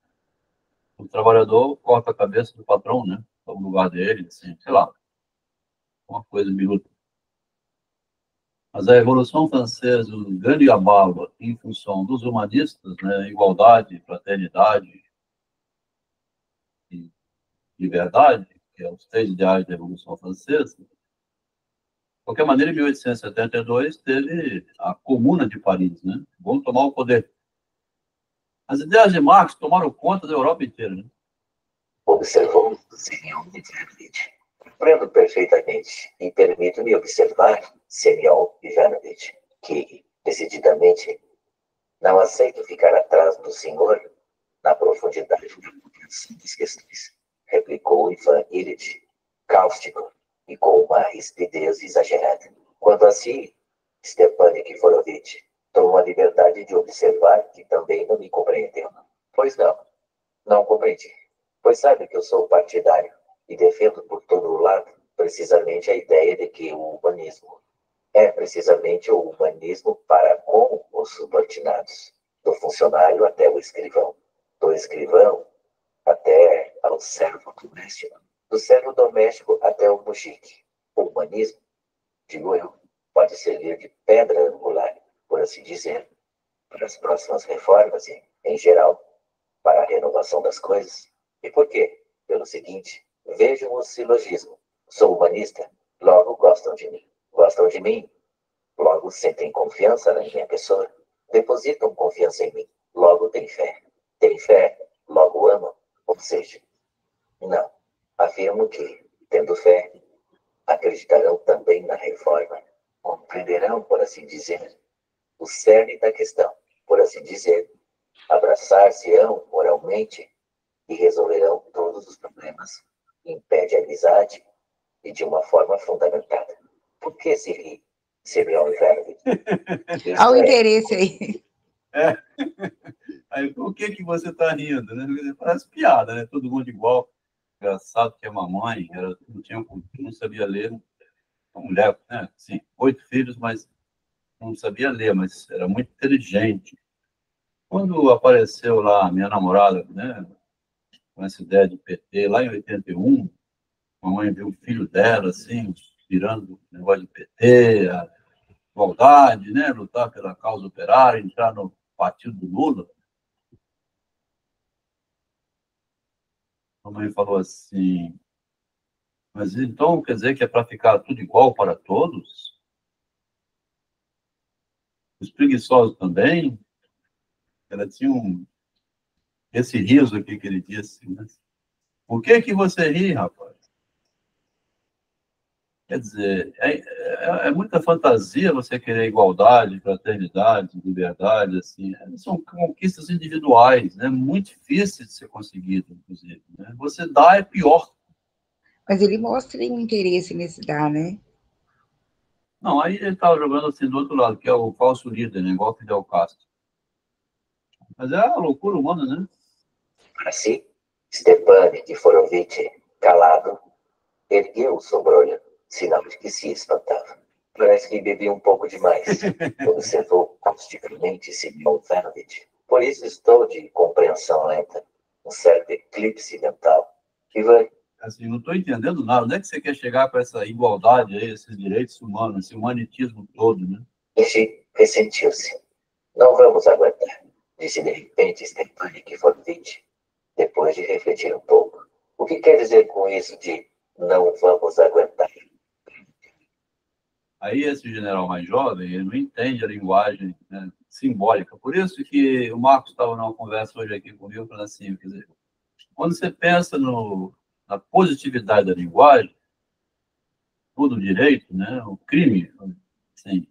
o trabalhador corta a cabeça do patrão, né? No lugar dele, assim, sei lá, uma coisa minuta. Mas a Revolução Francesa, o grande abalo em função dos humanistas, né? Igualdade, fraternidade e liberdade, que são os 3 ideais da Revolução Francesa. De qualquer maneira, em 1872, teve a Comuna de Paris, né? Vamos tomar o poder. As ideias de Marx tomaram conta da Europa inteira, né? Observou o Simeão Ivanovich. Compreendo perfeitamente e permito-me observar, Simeão Ivanovich, que, decididamente, não aceito ficar atrás do senhor na profundidade da compreensão das questões, replicou Ivan Ilitch, cáustico e com uma rispidez exagerada. Quanto a si, Stepan Nikiforovitch, tomo a liberdade de observar que também não me compreendeu. Pois não compreendi. Pois sabe que eu sou partidário e defendo por todo o lado precisamente a ideia de que o humanismo é precisamente o humanismo para com os subordinados, do funcionário até o escrivão, do escrivão até ao servo doméstico, do servo doméstico até o mujique. O humanismo, digo eu, pode servir de pedra angular, por assim dizer, para as próximas reformas e, em geral, para a renovação das coisas. E por quê? Pelo seguinte, vejam o silogismo. Sou humanista, logo gostam de mim. Gostam de mim, logo sentem confiança na minha pessoa. Depositam confiança em mim, logo têm fé. Têm fé, logo amam. Ou seja, não. Afirmo que, tendo fé, acreditarão também na reforma. Compreenderão, por assim dizer, o cerne da questão. Por assim dizer, abraçar-se-ão moralmente e resolverão todos os problemas. Impede a amizade e de uma forma fundamentada. Por que se ri, Simeão Ivanovich? Há o interesse aí. É. Aí, por que você está rindo, né? Parece piada, né? Todo mundo igual. Engraçado que a mamãe não sabia ler. Uma mulher, né? Sim, 8 filhos, mas não sabia ler, mas era muito inteligente. Quando apareceu lá a minha namorada, né? Com essa ideia de PT, lá em 81, a mamãe viu o filho dela, assim, virando negócio de PT, a igualdade, né? Lutar pela causa operária, entrar no partido do Lula. A mãe falou assim, mas então quer dizer que é para ficar tudo igual para todos? Os preguiçosos também? Ela tinha esse riso aqui que ele disse, né? Por que você ri, rapaz? Quer dizer, é muita fantasia você querer igualdade, fraternidade, liberdade, assim. São conquistas individuais, né? Muito difíceis de ser conseguido, inclusive. Né? Você dá é pior. Mas ele mostra um interesse nesse dar, né? Não, aí ele estava jogando assim do outro lado, que é o falso líder, né? Igual Fidel Castro. Mas é a loucura humana, né? Assim, Stepan Nikiforovitch, calado, ergueu o sobrolho, sinal de que se espantava. Parece que bebi um pouco demais, observou causticamente Simeão Ivanovich. Por isso estou de compreensão lenta, um certo eclipse mental. Ivan, Assim, não estou entendendo nada. Onde é que você quer chegar com essa igualdade aí, esses direitos humanos, esse humanitismo todo, né? Este ressentiu-se. Não vamos aguentar, disse de repente Stepan Nikiforovitch, depois de refletir um pouco. O que quer dizer com isso de não vamos aguentar? Aí esse general mais jovem, ele não entende a linguagem, né, simbólica. Por isso que o Marcos estava numa conversa hoje aqui comigo, falando assim, quer dizer, quando você pensa na positividade da linguagem, tudo direito, né, o crime, assim,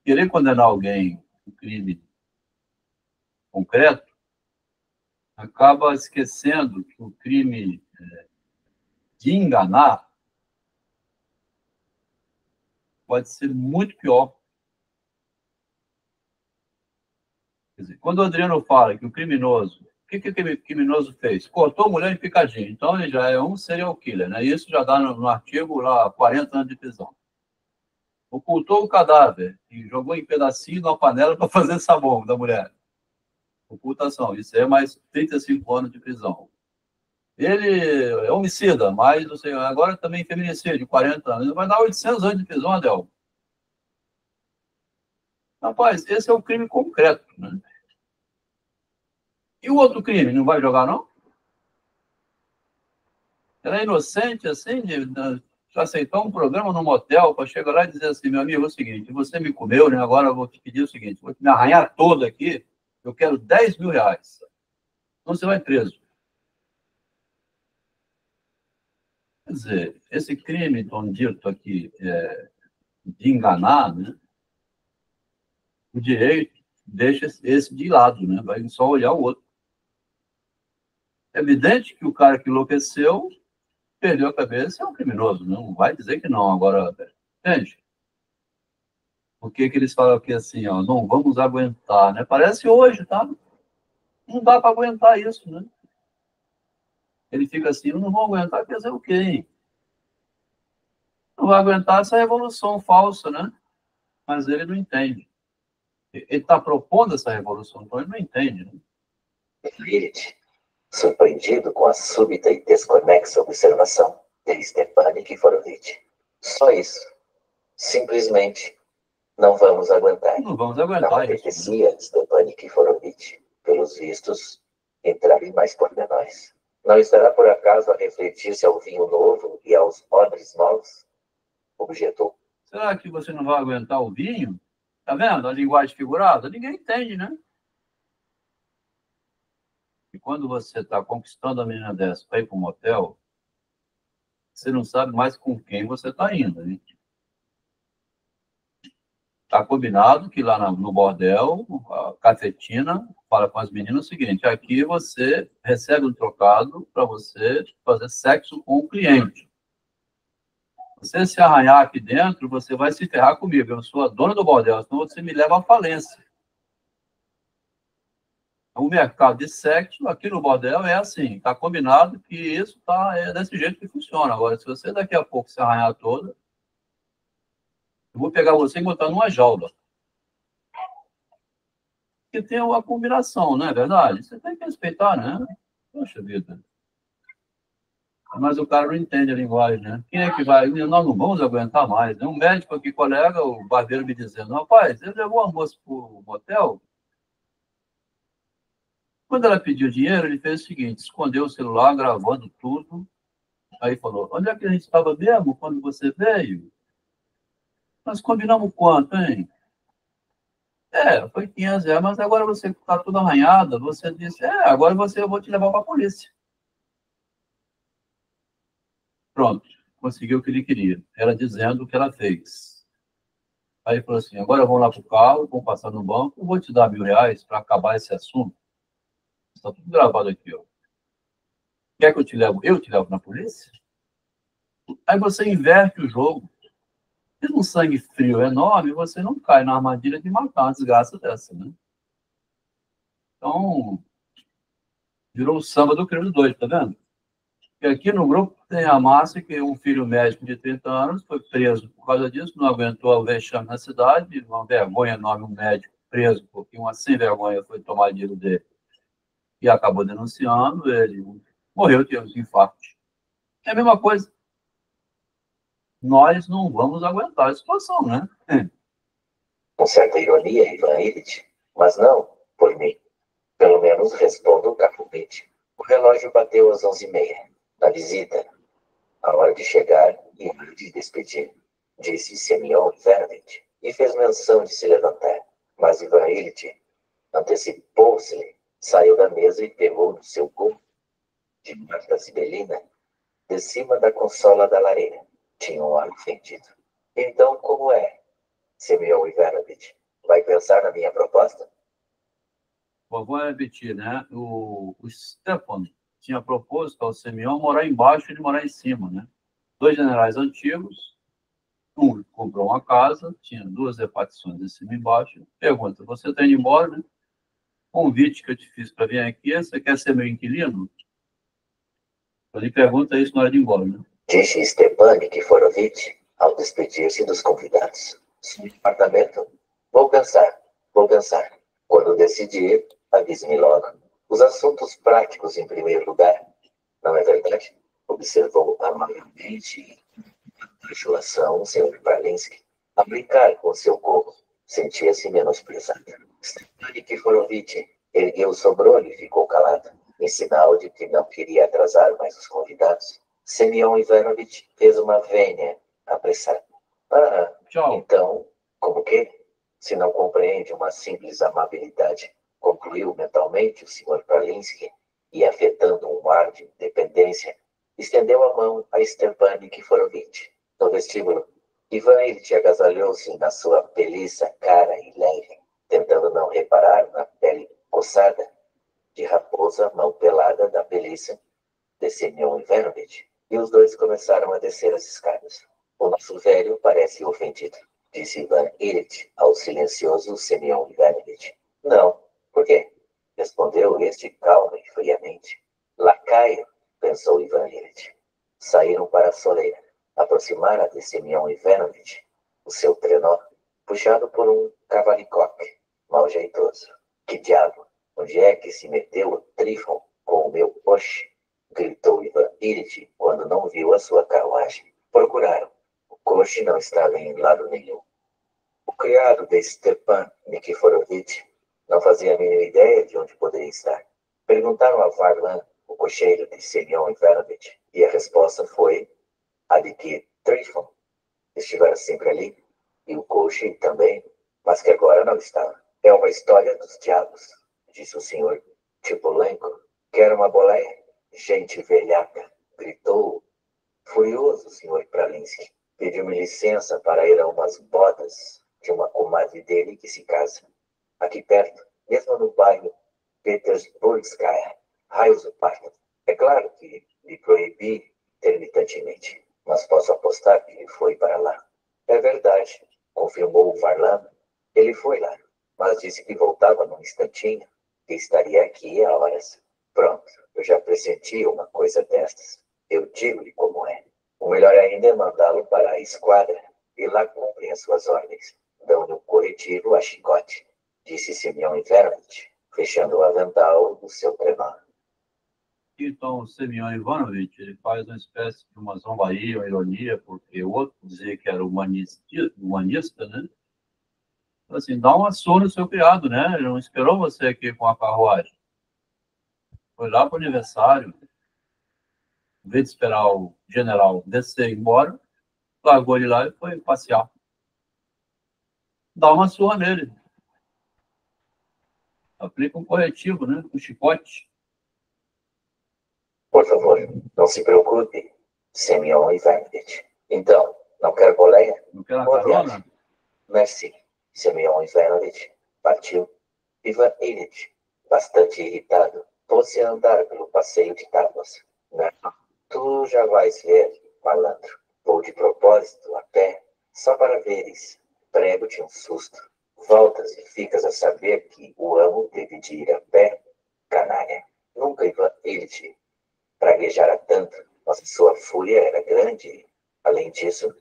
querer condenar alguém por crime concreto, acaba esquecendo que o crime de enganar pode ser muito pior. Quer dizer, quando o Adriano fala que o criminoso, o que o criminoso fez? Cortou a mulher em picadinho. Então ele já é um serial killer, né? Isso já dá no artigo lá 40 anos de prisão. Ocultou o cadáver e jogou em pedacinho na panela para fazer sabão da mulher. Ocultação. Isso é mais 35 anos de prisão. Ele é homicida, mas não sei, agora também feminicídio, 40 anos. Ele vai dar 800 anos de prisão, Adel. Rapaz, esse é um crime concreto, né? E o outro crime, não vai jogar, não? Ela é inocente, assim, de aceitar um programa no motel para chegar lá e dizer assim, meu amigo, é o seguinte, você me comeu, né? Agora eu vou te pedir o seguinte, vou te me arranhar toda aqui, eu quero 10 mil reais. Então você vai preso. Quer dizer, esse crime, Tom dito aqui, de enganar, né? O direito deixa esse de lado, né? Vai só olhar o outro. É evidente que o cara que enlouqueceu perdeu a cabeça, é um criminoso, não vai dizer que não. Agora, entende? Por que eles falam aqui assim, ó, não vamos aguentar, né? Parece hoje, tá? Não dá para aguentar isso, né? Ele fica assim, não vão aguentar, quer dizer o quê, hein? Não vai aguentar essa revolução falsa, né? Mas ele não entende. Ele está propondo essa revolução, então ele não entende, né? Verde, surpreendido com a súbita e desconexa observação de Stepan Nikiforovitch. Só isso. Simplesmente não vamos aguentar. Não vamos aguentar não isso. apetecia a Stepan Nikiforovitch, pelos vistos, entrar em mais pormenores. Não estará por acaso a refletir-se ao vinho novo e aos odres novos? Objetou. Será que você não vai aguentar o vinho? Tá vendo? A linguagem figurada? Ninguém entende, né? E quando você está conquistando a menina dessa para ir para um motel, você não sabe mais com quem você está indo, né? Está combinado que lá no bordel, a cafetina fala com as meninas o seguinte, aqui você recebe um trocado para você fazer sexo com o cliente. Você se arranhar aqui dentro, você vai se ferrar comigo. Eu sou a dona do bordel, senão você me leva à falência. O mercado de sexo aqui no bordel é assim, está combinado que isso é desse jeito que funciona. Agora, se você daqui a pouco se arranhar toda, eu vou pegar você e botar numa jaula. Porque tem uma combinação, não é verdade? Você tem que respeitar, né? Poxa vida. Mas o cara não entende a linguagem, né? Quem é que vai? Nós não vamos aguentar mais, né? Um médico aqui, colega, o barbeiro me dizendo, rapaz, ele levou a moça para o motel. Quando ela pediu dinheiro, ele fez o seguinte, escondeu o celular, gravando tudo. Aí falou, onde é que a gente estava mesmo quando você veio? Nós combinamos quanto, hein? Foi 500 reais, mas agora você está toda arranhada. Você disse, agora eu vou te levar para a polícia. Pronto, conseguiu o que ele queria. Ela dizendo o que ela fez. Aí ele falou assim, agora vamos lá para o carro, vamos passar no banco, eu vou te dar R$1.000 para acabar esse assunto. Está tudo gravado aqui, ó. Quer que eu te levo? Eu te levo na polícia? Aí você inverte o jogo. Tendo um sangue frio enorme, você não cai na armadilha de matar uma desgraça dessa, né? Então, virou o samba do crime doido, tá vendo? E aqui no grupo tem a Márcia, que é um filho médico de 30 anos, foi preso por causa disso, não aguentou o vexame na cidade, uma vergonha enorme, um médico preso, porque uma sem vergonha foi tomar dinheiro dele e acabou denunciando, ele morreu de infarto. É a mesma coisa. Nós não vamos aguentar a situação, né? Com certa ironia, Ivan Illich, mas não por mim. Pelo menos respondo calmamente. O relógio bateu às 11h30. Na visita, a hora de chegar e a hora de despedir, disse Semyon Ivanovitch, e fez menção de se levantar. Mas Ivan Illich antecipou-se, saiu da mesa e pegou no seu corpo, de marca sibelina, de cima da consola da lareira. Tinha um ar fedido. Então, como é, Semyon Ivanovitch? Vai pensar na minha proposta? Vou repetir, né? O Stepan tinha proposto ao Semyon morar embaixo e ele morar em cima, né? 2 generais antigos, um comprou uma casa, tinha 2 repartições em cima e embaixo. Pergunta, você está indo embora, né? Convite que eu te fiz para vir aqui, você quer ser meu inquilino? Ele pergunta isso na hora de ir embora, né? Disse Stepan Nikiforovitch, ao despedir-se dos convidados. Sobre o apartamento, vou pensar. Quando decidir, avise-me logo. Os assuntos práticos em primeiro lugar, não é verdade? Observou amavelmente a bajulação o Sr. Bralinsky. A brincar com seu gorro, sentia-se menosprezada. Stepan Nikiforovitch ergueu o sobrolho e ficou calado, em sinal de que não queria atrasar mais os convidados. Semyon Ivanovitch fez uma vênia apressada. Tchau. Então, como que? Se não compreende uma simples amabilidade, concluiu mentalmente o Sr. Bralinsky e, afetando um ar de independência, estendeu a mão a Stepan Nikiforovitch. No vestíbulo, Ivan Ilitch agasalhou-se na sua beliça cara e leve, tentando não reparar na pele coçada de raposa mão pelada da beliça de Semyon Ivanovitch, e os dois começaram a descer as escadas. O nosso velho parece ofendido, disse Ivan Ilitch ao silencioso Semyon Ivanovitch. Não, por quê? Respondeu este calma e friamente. Lacaio, pensou Ivan Ilitch. Saíram para a soleira. Aproximara de Semyon Ivanovitch o seu trenó, puxado por um cavalicoque mal jeitoso. Que diabo! Onde é que se meteu o Trifon com o meu coche? Gritou Ivan Ilitch quando não viu a sua carruagem. Procuraram. O coche não estava em lado nenhum. O criado de Stepan Nikiforovitch não fazia a mínima ideia de onde poderia estar. Perguntaram a Varlan, o cocheiro de Semyon Ivanovitch, e a resposta foi a de que Trifon estivera sempre ali, e o coche também, mas que agora não estava. É uma história dos diabos, disse o senhor Tipolenko. Quer uma boleia? Gente velhaca, gritou furioso o senhor Bralinsky. Pediu-me licença para ir a umas bodas de uma comadre dele que se casa. Aqui perto, mesmo no bairro Petersburgskaya, raios do parque. É claro que lhe proibi intermitentemente, mas posso apostar que ele foi para lá. É verdade, confirmou o Varlam. Ele foi lá, mas disse que voltava num instantinho, que estaria aqui a horas. Pronto, eu já pressentia uma coisa destas. Eu digo-lhe como é. O melhor ainda é mandá-lo para a esquadra, e lá cumprem as suas ordens. Dão-lhe um corretivo a chicote, disse Semyon Ivanovitch, fechando o avental do seu trenó. Então, o Semyon Ivanovitch, ele faz uma espécie de uma zombaria, uma ironia, porque o outro dizia que era humanista, né? Assim, dá uma surra no seu criado, né? Ele não esperou você aqui com a carruagem. Foi lá para o aniversário, em vez de esperar o general descer e ir embora, largou ele lá e foi passear. Dá uma surra nele. Aplica um corretivo, né? Um chicote. Por favor, não se preocupe, Semyon Ivanovitch. Então, não quer boleia? Não quer uma carona? Merci, Semyon Ivanovitch. Partiu. Ivan Ilitch, bastante irritado, pôs-se a andar pelo passeio de tábuas. Não, tu já vais ver, malandro. Vou de propósito a pé, só para veres. Prego-te um susto. Voltas e ficas a saber que o amo teve de ir a pé, canalha. Nunca Ivan Ilitch praguejara tanto, mas sua fúria era grande. Além disso,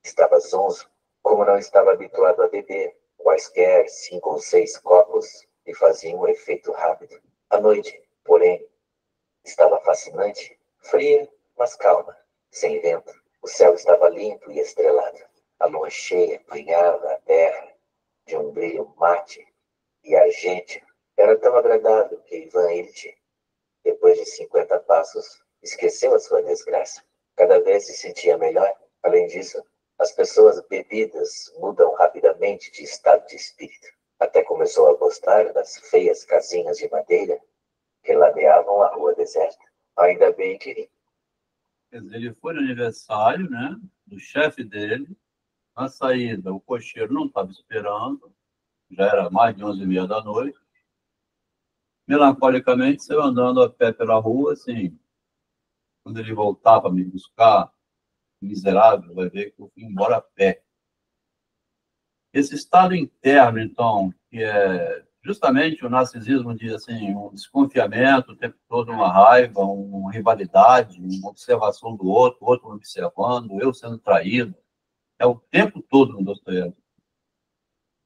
estava zonzo, como não estava habituado a beber. Quaisquer 5 ou 6 copos lhe faziam um efeito rápido. A noite, porém, estava fascinante, fria, mas calma, sem vento. O céu estava limpo e estrelado. A lua cheia banhava a terra de um brilho mate e argênteo. Era tão agradável que Ivan Ilitch, depois de 50 passos, esqueceu a sua desgraça. Cada vez se sentia melhor. Além disso, as pessoas bebidas mudam rapidamente de estado de espírito. Até começou a gostar das feias casinhas de madeira que ladeavam a rua deserta. Ainda bem que... Quer dizer, ele foi no aniversário, né, do chefe dele. Na saída, o cocheiro não estava esperando. Já era mais de 11h30 da noite. Melancolicamente, saiu andando a pé pela rua, assim. Quando ele voltava a me buscar, miserável, vai ver que eu fui embora a pé. Esse estado interno, então, que é justamente o narcisismo diz assim, um desconfiamento, o tempo todo uma raiva, uma rivalidade, uma observação do outro me observando, eu sendo traído. É o tempo todo no Dostoiévski.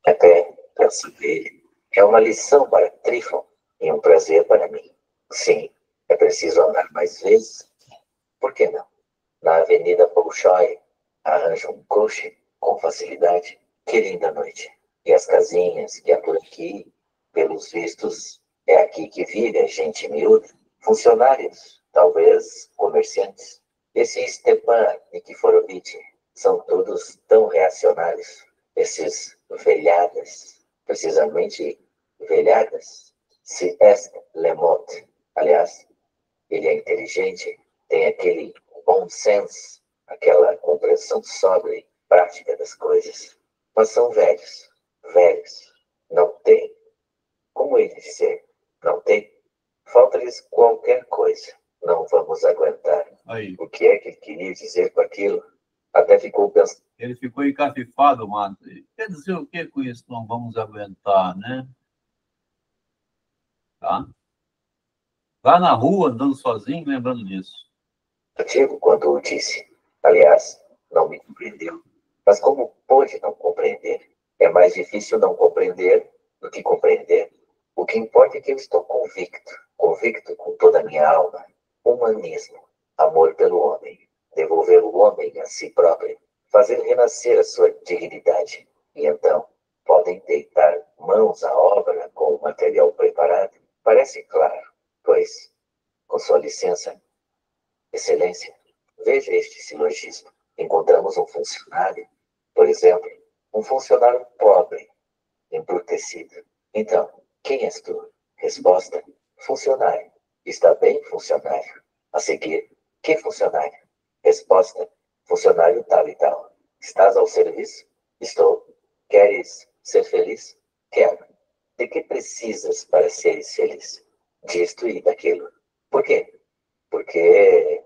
Até penso que é uma lição para Trífon e um prazer para mim. Sim, é preciso andar mais vezes. Por que não? Na Avenida Bolshoi, arranja um coche com facilidade. Que linda noite. E as casinhas que há por aqui, pelos vistos, é aqui que vive a gente miúda. Funcionários, talvez comerciantes. Esse Stepan Nikiforovitch são todos tão reacionários. Esses velhadas, precisamente velhadas. Se est le mot. Aliás, ele é inteligente, tem aquele bom senso, aquela compreensão sóbria e prática das coisas. Mas são velhos, velhos. Não tem, como ele dizer, não tem. Falta-lhes qualquer coisa. Não vamos aguentar. Aí. O que é que ele queria dizer com aquilo? Até ficou pensando. Ele ficou encafifado, mano. Quer dizer o que com isso? Não vamos aguentar, né? Tá? Lá na rua, andando sozinho, lembrando disso. Eu digo quando o disse. Aliás, não me compreendeu. Mas como pôde não compreender? É mais difícil não compreender do que compreender. O que importa é que eu estou convicto com toda a minha alma. Humanismo, amor pelo homem, devolver o homem a si próprio, fazer renascer a sua dignidade. E então, podem deitar mãos à obra com o material preparado? Parece claro, pois, com sua licença, Excelência, veja este silogismo. Encontramos um funcionário, por exemplo, um funcionário pobre, embrutecido. Então, quem és tu? Resposta, funcionário. Está bem, funcionário. A seguir, que funcionário? Resposta, funcionário tal e tal. Estás ao serviço? Estou. Queres ser feliz? Quero. De que precisas para seres feliz? Disto e daquilo. Por quê? Porque,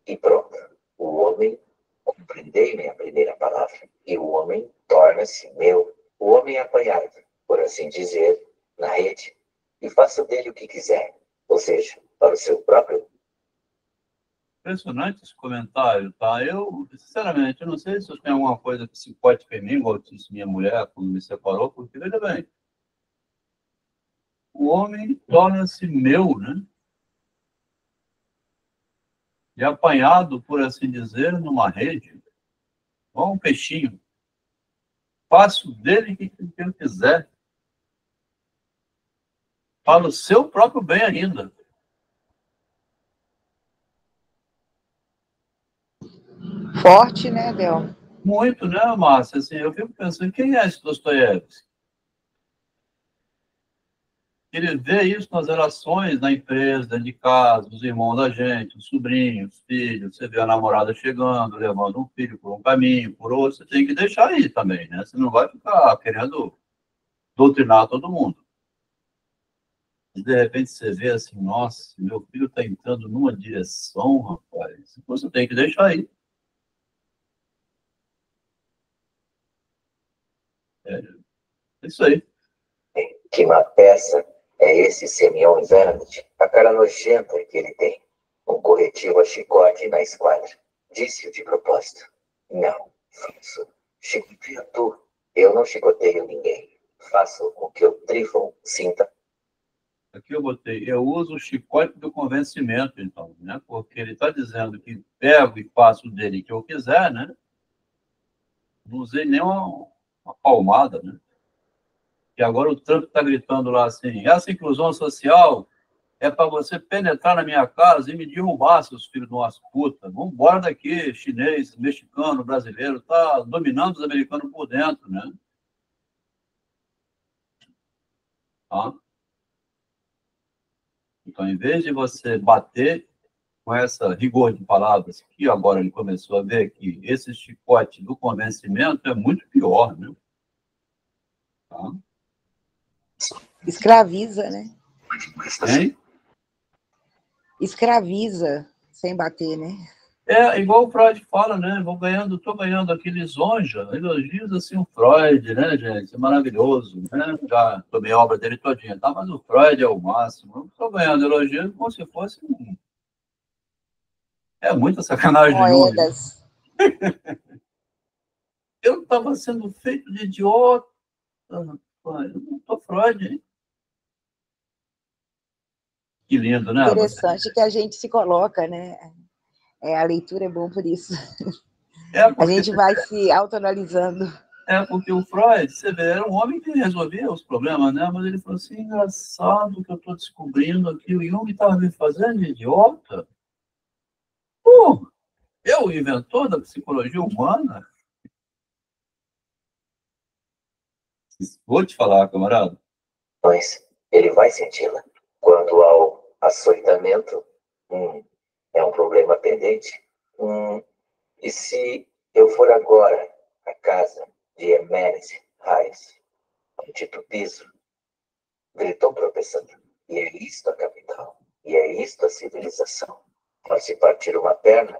e pronto, o homem, compreendei-me a primeira palavra, e o homem torna-se meu. O homem é apanhado, por assim dizer, na rede, e faça dele o que quiser, ou seja, para o seu próprio. Impressionante esse comentário, tá? Eu, sinceramente, eu não sei se eu tenho alguma coisa psicótica em mim, igual disse minha mulher quando me separou, porque, veja bem, o homem torna-se meu, né? E apanhado, por assim dizer, numa rede, igual um peixinho. Faço dele o que eu quiser. Para o seu próprio bem ainda. Forte, né, Del? Muito, né, Márcia? Assim, eu fico pensando, quem é esse Dostoiévski? Ele vê isso nas relações da empresa, dentro de casa, os irmãos da gente, os sobrinhos, os filhos. Você vê a namorada chegando, levando um filho por um caminho, por outro. Você tem que deixar aí também, né? Você não vai ficar querendo doutrinar todo mundo. E, de repente, você vê assim, nossa, meu filho está entrando numa direção, rapaz. Você tem que deixar aí. É isso aí. Que má peça é esse Semyon Vernit, a cara nojenta que ele tem. Um corretivo a chicote na esquadra. Disse-o de propósito. Não, falso. Chicoteia tu. Eu não chicoteio ninguém. Faço com que o Trífon sinta. Aqui eu botei, eu uso o chicote do convencimento, então, né? Porque ele está dizendo que pego e faço dele o que eu quiser, né? Não usei nem uma palmada, né? E agora o Trump está gritando lá assim, essa inclusão social é para você penetrar na minha casa e me derrubar, seus filhos de umas putas. Vamos embora daqui, chinês, mexicano, brasileiro, tá dominando os americanos por dentro, né? Tá? Então, em vez de você bater com essa rigor de palavras, que agora ele começou a ver que esse chicote do convencimento é muito pior, né? Tá? Escraviza, né? Hein? Escraviza, sem bater, né? É igual o Freud fala, né? Estou ganhando aqui lisonja, elogios assim o Freud, né, gente? É maravilhoso, né? Já tomei a obra dele todinha, tá? Mas o Freud é o máximo. Estou ganhando elogios como se fosse é muita sacanagem. Moedas. eu estava sendo feito de idiota. Rapaz, eu não estou Freud, hein? Que lindo, né? Interessante que a gente se coloca, né? A leitura é bom por isso. A gente vai se autoanalisando. Porque o Freud, você vê, era um homem que resolvia os problemas, né? Mas ele falou assim, engraçado que eu estou descobrindo aqui, o Jung estava me fazendo de idiota. Pô, eu, o inventor da psicologia humana? Vou te falar, camarada. Mas ele vai senti-la. Quanto ao açoitamento, é um problema pendente. E se eu for agora à casa de Emerese Reis, ao Tito Piso, gritou tropeçando. E é isto a capital. E é isto a civilização. Pode-se partir uma perna?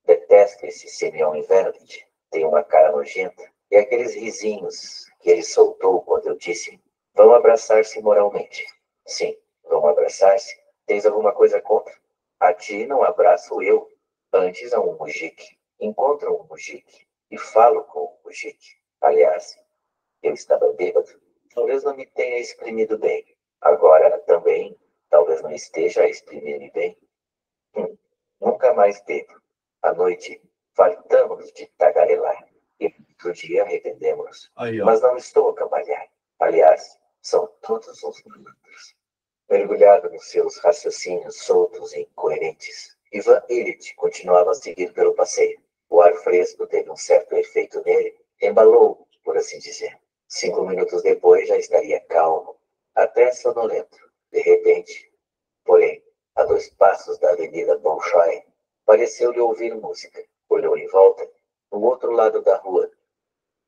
Detesto esse Simeão Invernet. Tem uma cara nojenta. E aqueles risinhos que ele soltou quando eu disse: vão abraçar-se moralmente. Sim, vão abraçar-se. Tens alguma coisa contra? A ti não abraço eu. Antes a um mujique. Encontro um mujique e falo com o mujique. Aliás, eu estava bêbado. Talvez não me tenha exprimido bem. Agora também, talvez não esteja a exprimir-me bem. Nunca mais bebo. À noite, fartamos de tagarelar. E outro dia arrependemos. Mas não estou a cambalear. Aliás, são todos os malandros. Mergulhado nos seus raciocínios soltos e incoerentes, Ivan Illich continuava a seguir pelo passeio. O ar fresco teve um certo efeito nele, embalou, por assim dizer. 5 minutos depois já estaria calmo, até sonolento. De repente, porém, a 2 passos da Avenida Bolshoi, pareceu-lhe ouvir música. Olhou em volta, no outro lado da rua,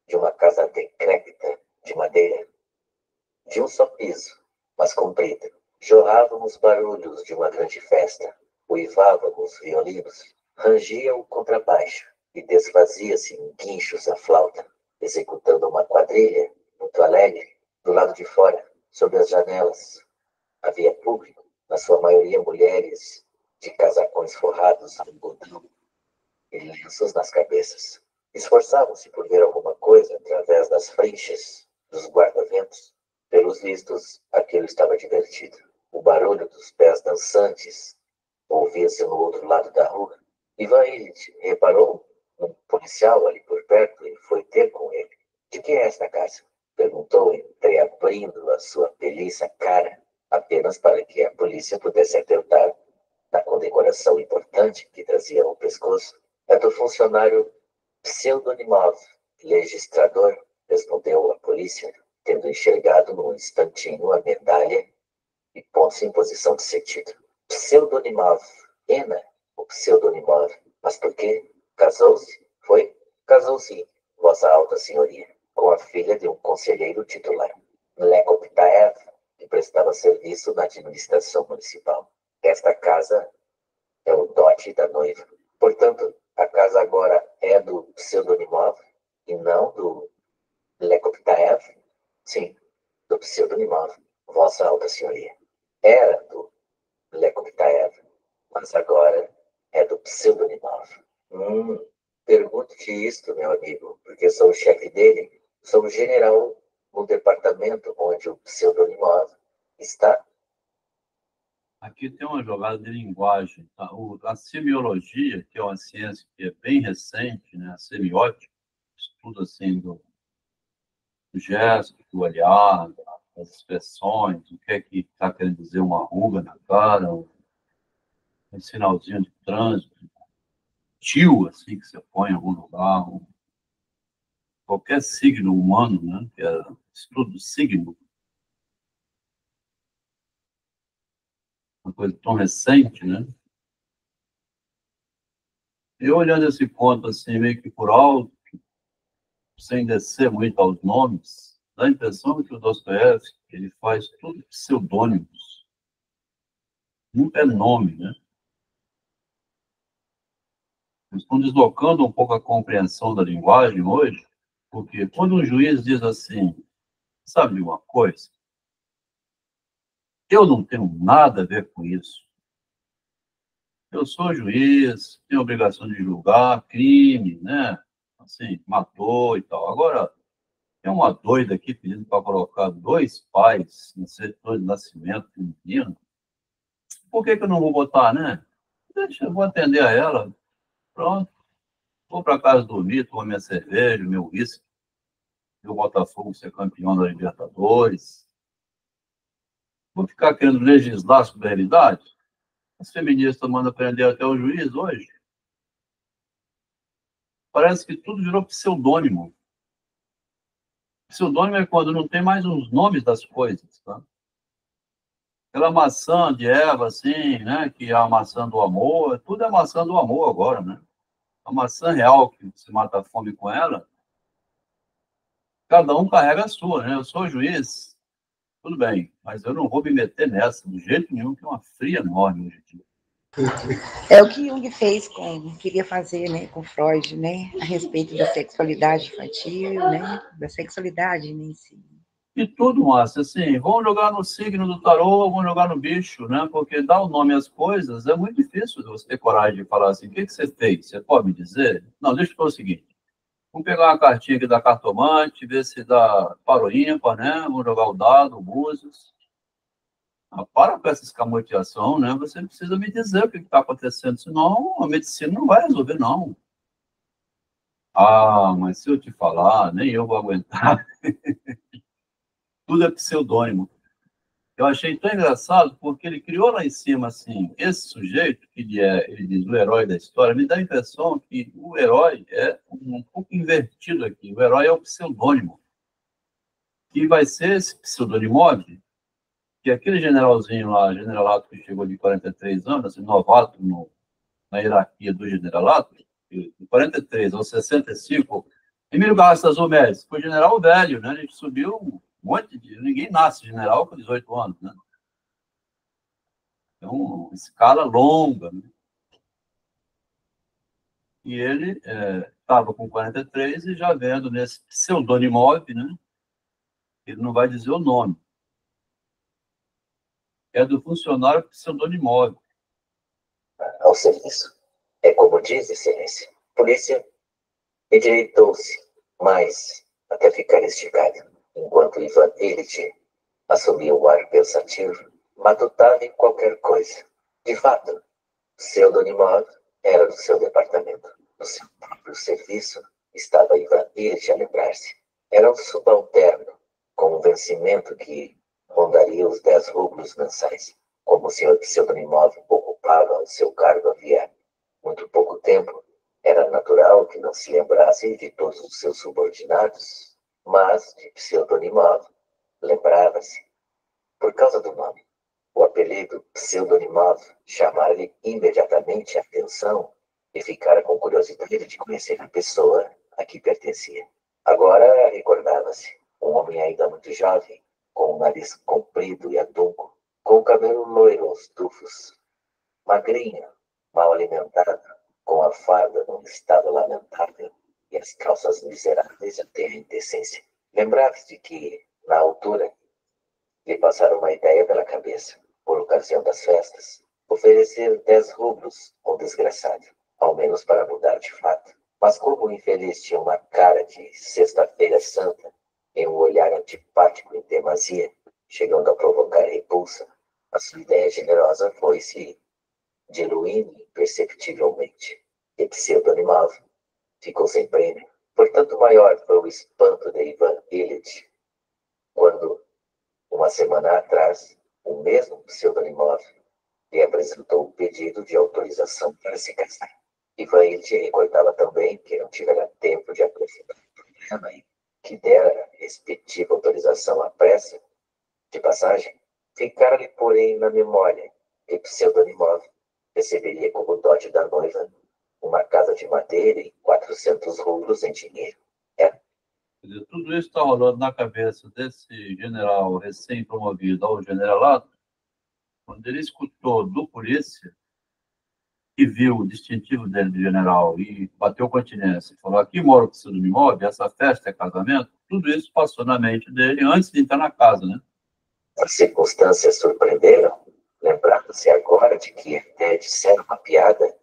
de uma casa decrépita, de madeira, de um só piso, mas comprida. Jorravam os barulhos de uma grande festa, uivavam os violinos, rangia o contrabaixo e desfazia-se em guinchos a flauta, executando uma quadrilha, muito alegre, do lado de fora, sob as janelas. Havia público, na sua maioria mulheres, de casacões forrados de algodão e lenços nas cabeças. Esforçavam-se por ver alguma coisa através das freixas dos guarda-ventos. Pelos vistos, aquilo estava divertido. O barulho dos pés dançantes ouvia-se no outro lado da rua. Ivan Illich reparou um policial ali por perto e foi ter com ele. De que é esta casa? Perguntou, entreabrindo a sua peliça cara, apenas para que a polícia pudesse atentar na condecoração importante que trazia no pescoço. É do funcionário Pseudonimov, registrador, respondeu a polícia, tendo enxergado num instantinho a medalha e pondo-se em posição de sentido. Pseudonimov, Ena, o Pseudonimov. Mas por quê? Casou-se? Foi? Casou-se, vossa alta senhoria, com a filha de um conselheiro titular, Lekoptaev, que prestava serviço na administração municipal. Esta casa é o dote da noiva. Portanto, a casa agora é do Pseudonimov e não do Lekoptaev? Sim, do Pseudonimov, vossa alta senhoria. Era do Lekoptaev, mas agora é do Pseudonimov. Pergunte isto, meu amigo, porque sou o chefe dele, sou o general no departamento onde o Pseudonimov está. Aqui tem uma jogada de linguagem. Tá? A semiologia, que é uma ciência que é bem recente, né? A semiótica, estudo assim do gesto, do olhar, das expressões, o que é que está querendo dizer uma ruga na cara, um sinalzinho de trânsito, tio, assim, que você põe em algum lugar, qualquer signo humano, né? Que é estudo do signo. Uma coisa tão recente, né? Eu olhando esse ponto assim, meio que por alto, sem descer muito aos nomes, dá a impressão que o Dostoiévski, ele faz tudo pseudônimos. Nunca é nome, né? Eles estão deslocando um pouco a compreensão da linguagem hoje, porque quando um juiz diz assim, sabe de uma coisa? Eu não tenho nada a ver com isso. Eu sou juiz, tenho a obrigação de julgar crime, né? assim, matou e tal. Agora, tem uma doida aqui pedindo para colocar 2 pais no setor de nascimento feminino. Por que eu não vou botar, né? Deixa, eu vou atender a ela. Pronto. Vou para casa dormir, tomar minha cerveja, meu uísque. Meu Botafogo ser campeão da Libertadores. Vou ficar querendo legislar sobre a realidade? As feministas mandam prender até o juiz hoje. Parece que tudo virou pseudônimo. Pseudônimo é quando não tem mais os nomes das coisas, tá? Aquela maçã de Eva, assim, né? Que é a maçã do amor. Tudo é maçã do amor agora, né? A maçã real, que você mata a fome com ela, cada um carrega a sua, né? Eu sou juiz, tudo bem, mas eu não vou me meter nessa, de jeito nenhum, que é uma fria enorme hoje em dia. É o que Jung fez queria fazer, né, com Freud, né, a respeito da sexualidade infantil, né, da sexualidade em si. E tudo, Márcia, assim, vamos jogar no signo do tarô, vamos jogar no bicho, né? Porque dar o nome às coisas é muito difícil de você ter coragem de falar assim, o que você fez? Você pode me dizer? Não, deixa eu falar o seguinte, vamos pegar uma cartinha aqui da cartomante, ver se dá para o ímpar, né? Vamos jogar o dado, o búzios. Ah, para com essa escamoteação, né? Você precisa me dizer o que está acontecendo, senão a medicina não vai resolver, não. Ah, mas se eu te falar, nem eu vou aguentar. Tudo é pseudônimo. Eu achei tão engraçado porque ele criou lá em cima, assim, esse sujeito, que ele diz o herói da história, me dá a impressão que o herói é um pouco invertido aqui. O herói é o pseudônimo. Que vai ser esse pseudonimóvel, que aquele generalzinho lá, generalato que chegou de 43 anos, assim, novato na hierarquia do generalato, de 43 aos 65, Emílio Garrastazu Médici foi general velho, né? A gente subiu um monte de... Ninguém nasce general com 18 anos, né? Então, escala longa, né? E ele estava com 43 e já vendo nesse pseudonimóvel, né? Ele não vai dizer o nome. É do funcionário pseudonimóvel. Ao serviço. É como diz, Excelência. Polícia endireitou-se mais até ficar esticado, enquanto Ivan Illich assumia o ar pensativo, matutava em qualquer coisa. De fato, pseudonimov era do seu departamento. No seu próprio serviço, estava Ivan Illich a lembrar-se. Era um subalterno, com um vencimento que rondaria os 10 rublos mensais. Como o senhor Pseudonimov ocupava o seu cargo havia muito pouco tempo, era natural que não se lembrasse de todos os seus subordinados, mas de Pseudonimov lembrava-se, por causa do nome. O apelido Pseudonimov chamara-lhe imediatamente a atenção e ficara com curiosidade de conhecer a pessoa a que pertencia. Agora recordava-se, um homem ainda muito jovem, com o nariz comprido e adunco, com o cabelo loiro aos tufos, magrinho, mal alimentado, com a farda num estado lamentável e as calças miseráveis até a indecência. Lembrava-se de que, na altura, lhe passara uma ideia pela cabeça, por ocasião das festas, oferecer 10 rublos ao desgraçado, ao menos para mudar de fato. Mas como o infeliz tinha uma cara de sexta-feira santa e um olhar antipático em demasia, chegando a provocar repulsa, a sua ideia generosa foi-se diluindo imperceptivelmente. E Pseudonimov ficou sem prêmio. Portanto, maior foi o espanto de Ivan Illich, quando, uma semana atrás, o mesmo Pseudonimov lhe apresentou o pedido de autorização para se casar. Ivan Illich recordava também que não tivera tempo de aprofundar o problema e que dera a respectiva autorização à pressa. De passagem, ficara-lhe, porém, na memória que Pseudonimov receberia como dote da noiva uma casa de madeira e 400 rublos em dinheiro. Tudo isso está rolando na cabeça desse general recém-promovido ao generalato, quando ele escutou do polícia, que viu o distintivo dele de general e bateu continência, falou, aqui mora o pseudonimov, essa festa é casamento, tudo isso passou na mente dele antes de entrar na casa, né? As circunstâncias surpreenderam, lembrando-se agora de que até disseram uma piada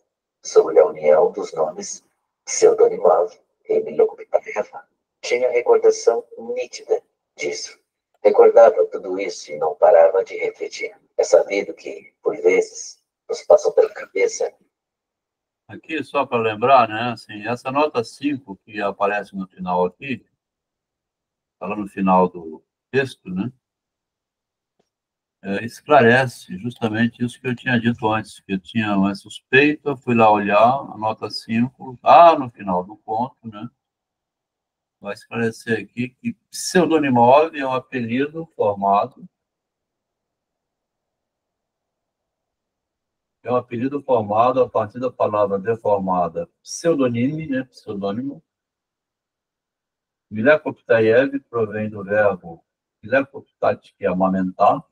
sobre a união dos nomes Pseudonimov Emílio Kupitayeva, tinha recordação nítida disso. Recordava tudo isso e não parava de refletir. É sabido que, por vezes, nos passam pela cabeça. Aqui, só para lembrar, né, assim, essa nota 5 que aparece no final aqui, está lá no final do texto, né, esclarece justamente isso que eu tinha dito antes, que eu tinha uma suspeita, fui lá olhar a nota 5, lá no final do conto, né, vai esclarecer aqui que pseudonimov é um apelido formado a partir da palavra deformada pseudonime, né, pseudônimo. Milekoptayev provém do verbo Milekoptat, que é amamentar,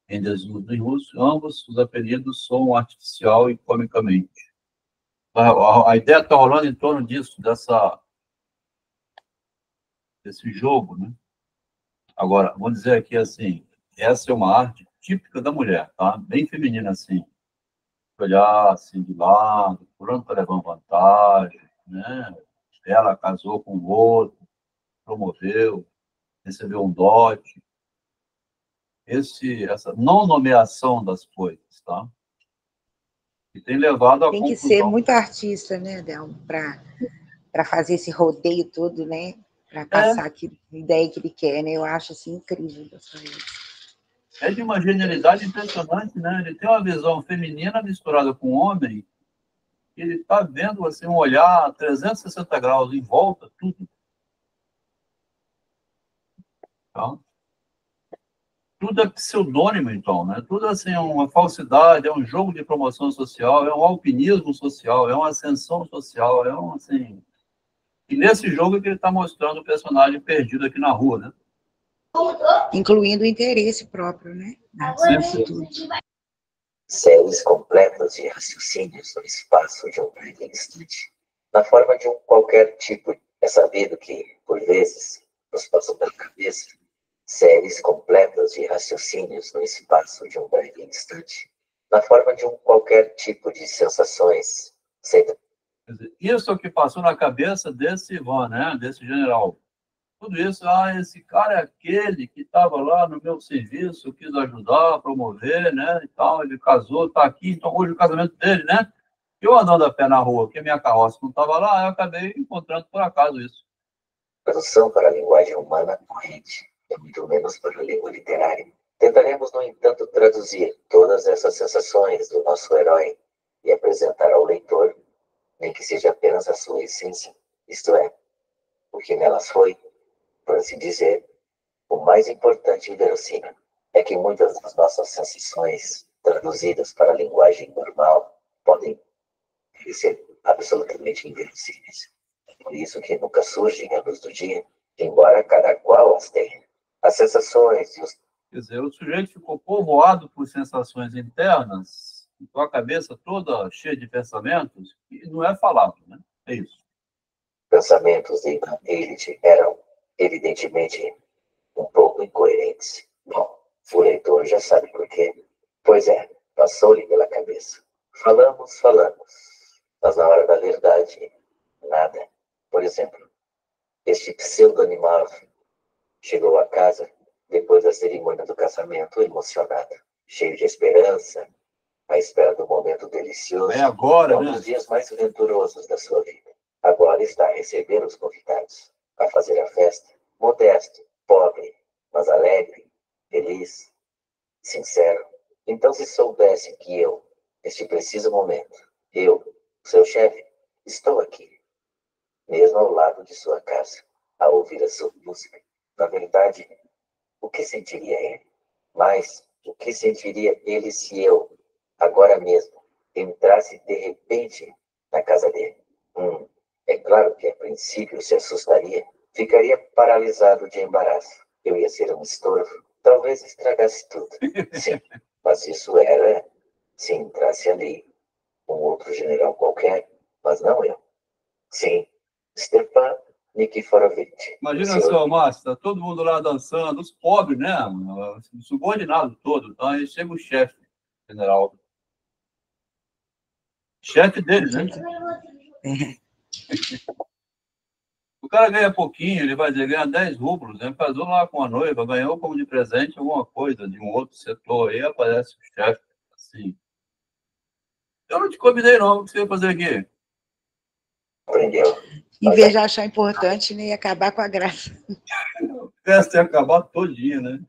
em desuso em russo. Ambos os apelidos soam artificial e comicamente. A ideia está rolando em torno disso, desse jogo, né? Agora, vou dizer aqui assim, essa é uma arte típica da mulher, tá? Bem feminina, assim. Olhar assim de lado, fulano está levando vantagem, né? Ela casou com o outro, promoveu, recebeu um dote. Essa não nomeação das coisas, tá? E tem levado a Tem que conclusão. ser muito artista, né, Delmo, para fazer esse rodeio todo, né? Para passar a ideia que ele quer, né? Eu acho assim incrível. É de uma genialidade impressionante, né? Ele tem uma visão feminina misturada com homem, e ele está vendo assim, um olhar 360 graus em volta, tudo. Tá? Tudo é pseudônimo, então, né? Tudo assim, é uma falsidade, é um jogo de promoção social, é um alpinismo social, é uma ascensão social, é um assim. E nesse jogo é que ele está mostrando o personagem perdido aqui na rua, né? Incluindo o interesse próprio, né? Séries completas de raciocínios no espaço de um breve instante. Na forma de um qualquer tipo. É sabido que, por vezes, nos passam pela cabeça séries completas de raciocínios no espaço de um breve instante. Na forma de um qualquer tipo de sensações. Isso é o que passou na cabeça desse Ivan, né? Desse general. Tudo isso, esse cara é aquele que estava lá no meu serviço, eu quis ajudar, promover, né, e tal, ele casou, está aqui, então hoje o casamento dele, né? Eu andando a pé na rua, porque minha carroça não estava lá, eu acabei encontrando por acaso isso. Tradução para a linguagem humana corrente, e muito menos para a língua literária. Tentaremos, no entanto, traduzir todas essas sensações do nosso herói e apresentar ao leitor, nem que seja apenas a sua essência, isto é, o que nelas foi, por assim dizer, o mais importante e verossímil. É que muitas das nossas sensações, traduzidas para a linguagem normal, podem ser absolutamente inverossímeis. É por isso que nunca surgem à luz do dia, embora cada qual as tenha. As sensações e os... Quer dizer, o sujeito ficou povoado por sensações internas, com a cabeça toda cheia de pensamentos, e não é falado, né? É isso. Pensamentos de Elite eram, evidentemente, um pouco incoerentes. Bom, o leitor já sabe por quê. Pois é, passou-lhe pela cabeça. Falamos, mas na hora da verdade, nada. Por exemplo, este pseudo-animal chegou a casa depois da cerimônia do casamento emocionado, cheio de esperança, à espera do momento delicioso, é agora, um dos dias mais venturosos da sua vida. Agora está a receber os convidados, a fazer a festa, modesto, pobre, mas alegre, feliz, sincero. Então, se soubesse que eu, neste preciso momento, eu, seu chefe, estou aqui, mesmo ao lado de sua casa, a ouvir a sua música, na verdade, o que sentiria ele? Mas o que sentiria ele se eu, agora mesmo, entrasse de repente na casa dele? É claro que a princípio se assustaria, ficaria paralisado de embaraço. Eu ia ser um estorvo, talvez estragasse tudo. Sim, mas isso era se entrasse ali um outro general qualquer, mas não eu. Sim, Stepan Nikiforovich. Imagina só, Márcio, tá todo mundo lá dançando, os pobres, né? O subordinado todo. Então aí chega o chefe, general. Chefe dele, né? O cara ganha pouquinho, ele vai dizer, ganha 10 rublos, né? Casou lá com a noiva, ganhou como de presente alguma coisa de um outro setor, aí aparece o chefe, assim. Eu não te convidei, não, o que você vai fazer aqui? Aprendeu. Em vez de achar importante, nem acabar com a graça. A festa ia acabar todinha, né?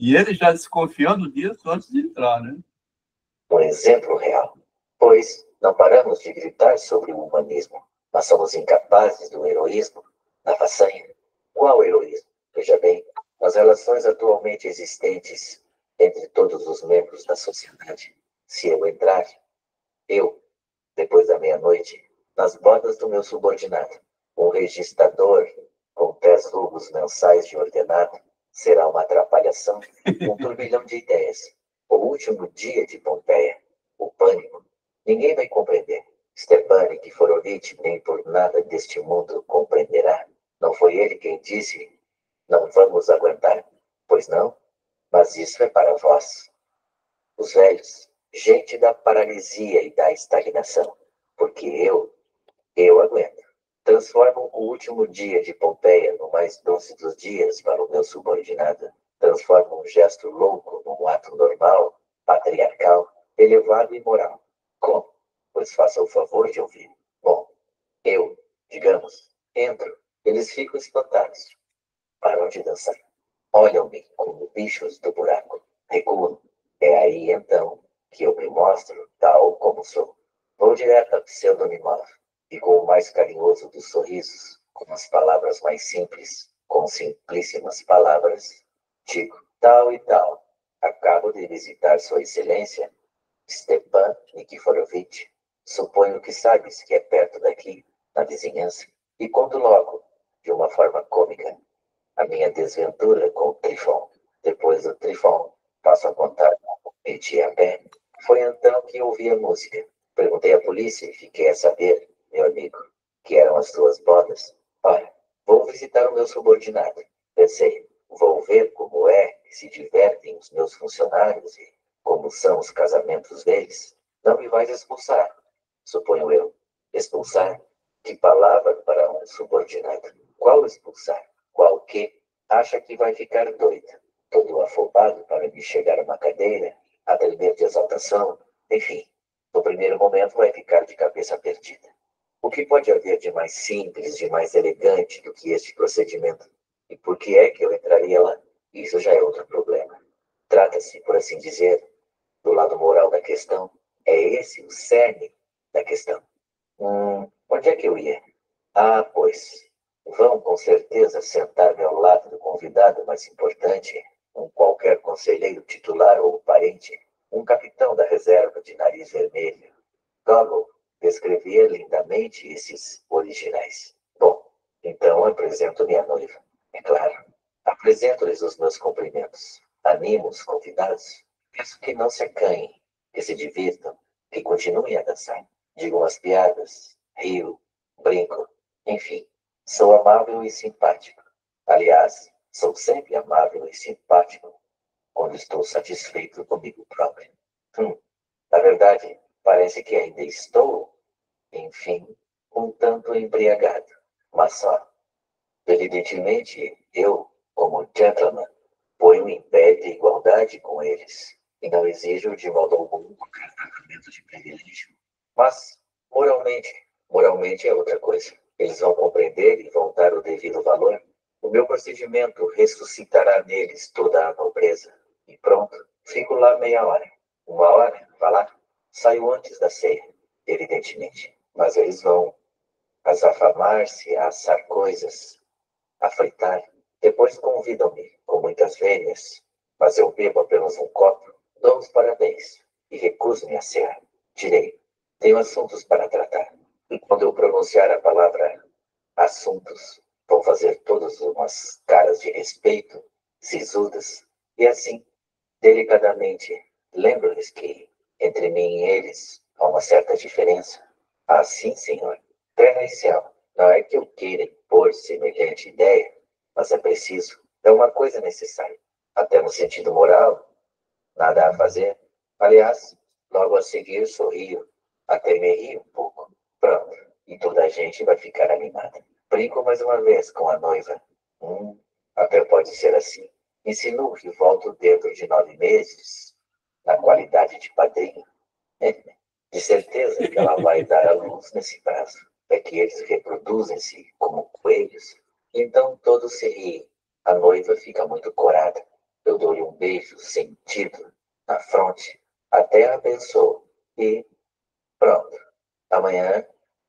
E ele já desconfiando disso antes de entrar, né? Um exemplo real. Pois não paramos de gritar sobre o humanismo, mas somos incapazes do heroísmo, da façanha. Qual heroísmo? Veja bem, nas relações atualmente existentes entre todos os membros da sociedade, se eu entrar, eu, depois da meia-noite, nas bodas do meu subordinado, um registrador com 10 rublos mensais de ordenado, será uma atrapalhação, um turbilhão de ideias. O último dia de Pompeia, o pânico. Ninguém vai compreender. Stepan Nikiforovitch nem por nada deste mundo compreenderá. Não foi ele quem disse, não vamos aguentar? Pois não, mas isso é para vós, os velhos, gente da paralisia e da estagnação, porque eu aguento. Transformo o último dia de Pompeia no mais doce dos dias para o meu subordinado. Transformo um gesto louco num ato normal, patriarcal, elevado e moral. Como? Pois faça o favor de ouvir. Bom, eu, digamos, entro. Eles ficam espantados. Param de dançar. Olham-me como bichos do buraco. Recuam. É aí, então, que eu me mostro tal como sou. Vou direto a pseudonimar e com o mais carinhoso dos sorrisos, com as palavras mais simples, com simplíssimas palavras, digo, tal e tal, acabo de visitar Sua Excelência, Stepan Nikiforovitch. Suponho que sabes que é perto daqui, na vizinhança, e conto logo, de uma forma cômica, a minha desventura com o Trifon. Depois do Trifon, passo a contar como meti a pé. Foi então que ouvi a música. Perguntei à polícia e fiquei a saber, meu amigo, que eram as tuas bodas. Ora, vou visitar o meu subordinado. Pensei, vou ver como é que se divertem os meus funcionários e como são os casamentos deles. Não me vais expulsar, suponho eu. Expulsar? Que palavra para um subordinado. Qual expulsar? Qual que acha que vai ficar doida, todo afobado para me chegar a uma cadeira, a tremer de exaltação, enfim, no primeiro momento vai ficar de cabeça perdida. O que pode haver de mais simples, de mais elegante do que este procedimento? E por que é que eu entraria lá? Isso já é outro problema. Trata-se, por assim dizer, do lado moral da questão. É esse o cerne da questão. Onde é que eu ia? Ah, pois, vão com certeza sentar-me ao lado do convidado mais importante, um qualquer conselheiro titular ou parente, um capitão da reserva de nariz vermelho. Gogol descrevia lindamente esses originais. Bom, então apresento minha noiva. É claro, apresento-lhes os meus cumprimentos. Animo os convidados. Peço que não se acanhem, que se divirtam, que continuem a dançar. Digam as piadas, rio, brinco, enfim, sou amável e simpático. Aliás, sou sempre amável e simpático quando estou satisfeito comigo próprio. Na verdade, parece que ainda estou, enfim, um tanto embriagado. Mas só, evidentemente, eu, como gentleman, ponho em pé de igualdade com eles e não exijo de modo algum qualquer tratamento de privilégio. Mas, moralmente é outra coisa. Eles vão compreender e vão dar o devido valor. O meu procedimento ressuscitará neles toda a nobreza. E pronto, fico lá meia hora. Uma hora, vá lá. Saio antes da ceia, evidentemente. Mas eles vão azafamar-se, a assar coisas, a fritar. Depois convidam-me com muitas vênias, mas eu bebo apenas um copo, dou os parabéns e recuso-me a cear. Direi, tenho assuntos para tratar. E quando eu pronunciar a palavra assuntos, vão fazer todas umas caras de respeito, sisudas, e assim, delicadamente, lembro-lhes que, entre mim e eles, há uma certa diferença. Ah, sim, senhor. Terra e céu. Não é que eu queira impor semelhante ideia, mas é preciso. É uma coisa necessária. Até no sentido moral, nada a fazer. Aliás, logo a seguir sorrio, até me rio um pouco. Pronto. E toda a gente vai ficar animada. Brinco mais uma vez com a noiva. Até pode ser assim. Insinuo que volto dentro de 9 meses, na qualidade de padrinho. De certeza que ela vai dar à luz nesse prazo. É que eles reproduzem-se como coelhos. Então todos se riem. A noiva fica muito corada. Eu dou-lhe um beijo sentido na fronte. Até a abençoo. E pronto. Amanhã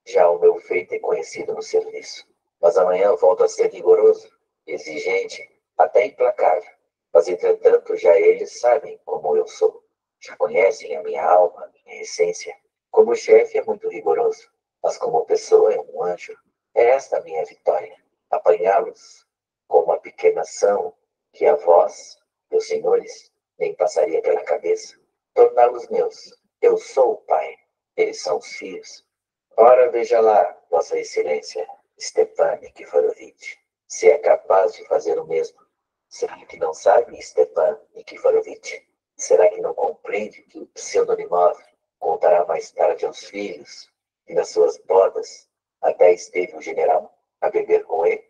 já o meu feito é conhecido no serviço. Mas amanhã volto a ser rigoroso, exigente, até implacável. Mas, entretanto, já eles sabem como eu sou. Já conhecem a minha alma, a minha essência. Como chefe é muito rigoroso, mas como pessoa é um anjo. É esta a minha vitória. Apanhá-los com uma pequena ação que a vós, meus senhores, nem passaria pela cabeça. Torná-los meus. Eu sou o pai. Eles são os filhos. Ora, veja lá, Vossa Excelência, Stepan Nikiforovitch, se é capaz de fazer o mesmo. Será que não sabe, Stepan Nikiforovitch? Será que não compreende que o pseudonimov contará mais tarde aos filhos e nas suas bodas até esteve o general a beber com ele?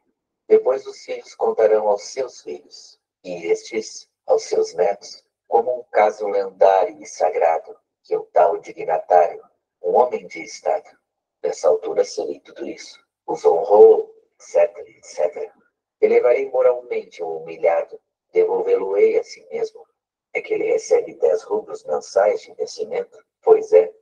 Depois os filhos contarão aos seus filhos e estes aos seus netos, como um caso lendário e sagrado que o tal dignatário, um homem de Estado, nessa altura sei tudo isso, os honrou, etc, etc. Elevarei moralmente o humilhado, devolvê-lo-ei a si mesmo. É que ele recebe 10 rublos mensais de vencimento? Pois é.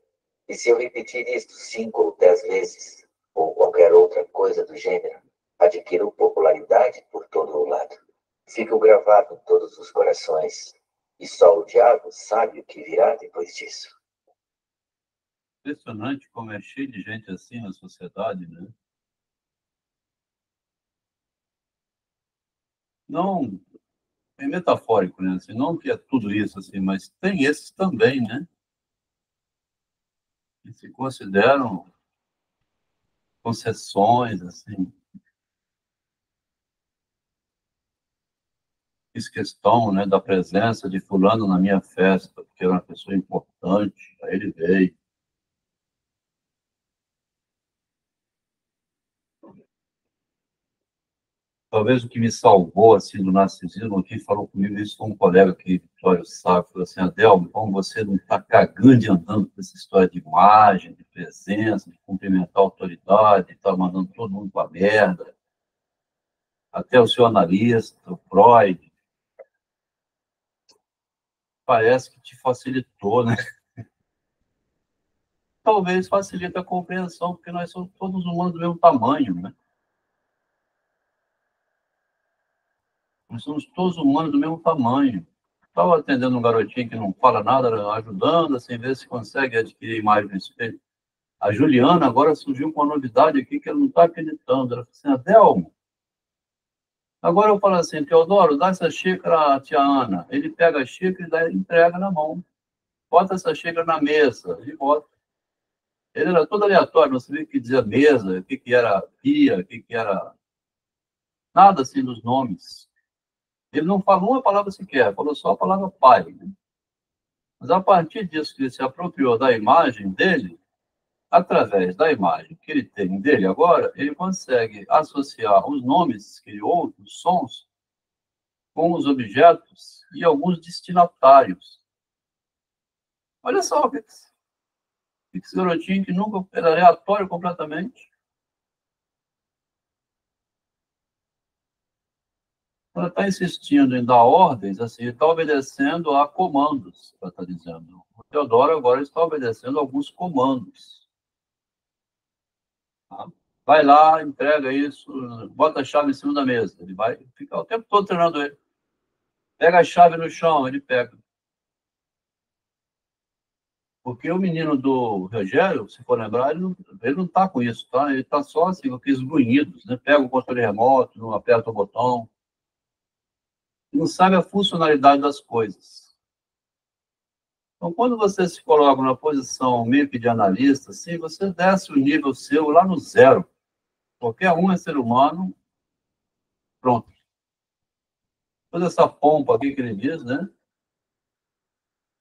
E se eu repetir isto 5 ou 10 vezes, ou qualquer outra coisa do gênero, adquiro popularidade por todo o lado. Fico gravado em todos os corações, e só o diabo sabe o que virá depois disso. Impressionante como é cheio de gente assim na sociedade, né? Não, é metafórico, né? Assim, não que é tudo isso, assim, mas tem esses também, né? Que se consideram concessões, assim. Fiz questão, né, da presença de fulano na minha festa, porque era uma pessoa importante, aí ele veio. Talvez o que me salvou, assim, do narcisismo, quem falou comigo isso foi um colega aqui, Vitório Sá, falou assim, Adelmo, como você não está cagando e andando com essa história de imagem, de presença, de cumprimentar a autoridade, está mandando todo mundo para a merda, até o seu analista, o Freud, parece que te facilitou, né? Talvez facilite a compreensão, porque nós somos todos humanos do mesmo tamanho, né? Nós somos todos humanos do mesmo tamanho. Estava atendendo um garotinho que não fala nada, ajudando, assim, ver se consegue adquirir imagem no espelho. A Juliana agora surgiu com uma novidade aqui que ela não está acreditando. Ela falou assim, Adelmo, agora eu falo assim, Teodoro, dá essa xícara à tia Ana. Ele pega a xícara e entrega na mão. Bota essa xícara na mesa e bota. Ele era todo aleatório, não sabia o que dizia mesa, o que era pia, o que era... Nada assim dos nomes. Ele não falou uma palavra sequer, falou só a palavra pai. Né? Mas a partir disso que ele se apropriou da imagem dele, através da imagem que ele tem dele agora, ele consegue associar os nomes que ele ouve, os sons, com os objetos e alguns destinatários. Olha só, esse garotinho que nunca era aleatório completamente. Ela está insistindo em dar ordens, assim, ele está obedecendo a comandos, ela está dizendo. O Teodoro agora está obedecendo alguns comandos. Tá? Vai lá, entrega isso, bota a chave em cima da mesa. Ele vai ficar o tempo todo treinando ele. Pega a chave no chão, ele pega. Porque o menino do Rogério, se for lembrar, ele não está com isso, tá? Ele está só assim, com aqueles grunhidos, né? Pega o controle remoto, não aperta o botão. Não sabe a funcionalidade das coisas. Então, quando você se coloca na posição meio que de analista, assim, você desce o nível seu lá no zero. Qualquer um é ser humano, pronto. Toda essa pompa aqui que ele diz, né?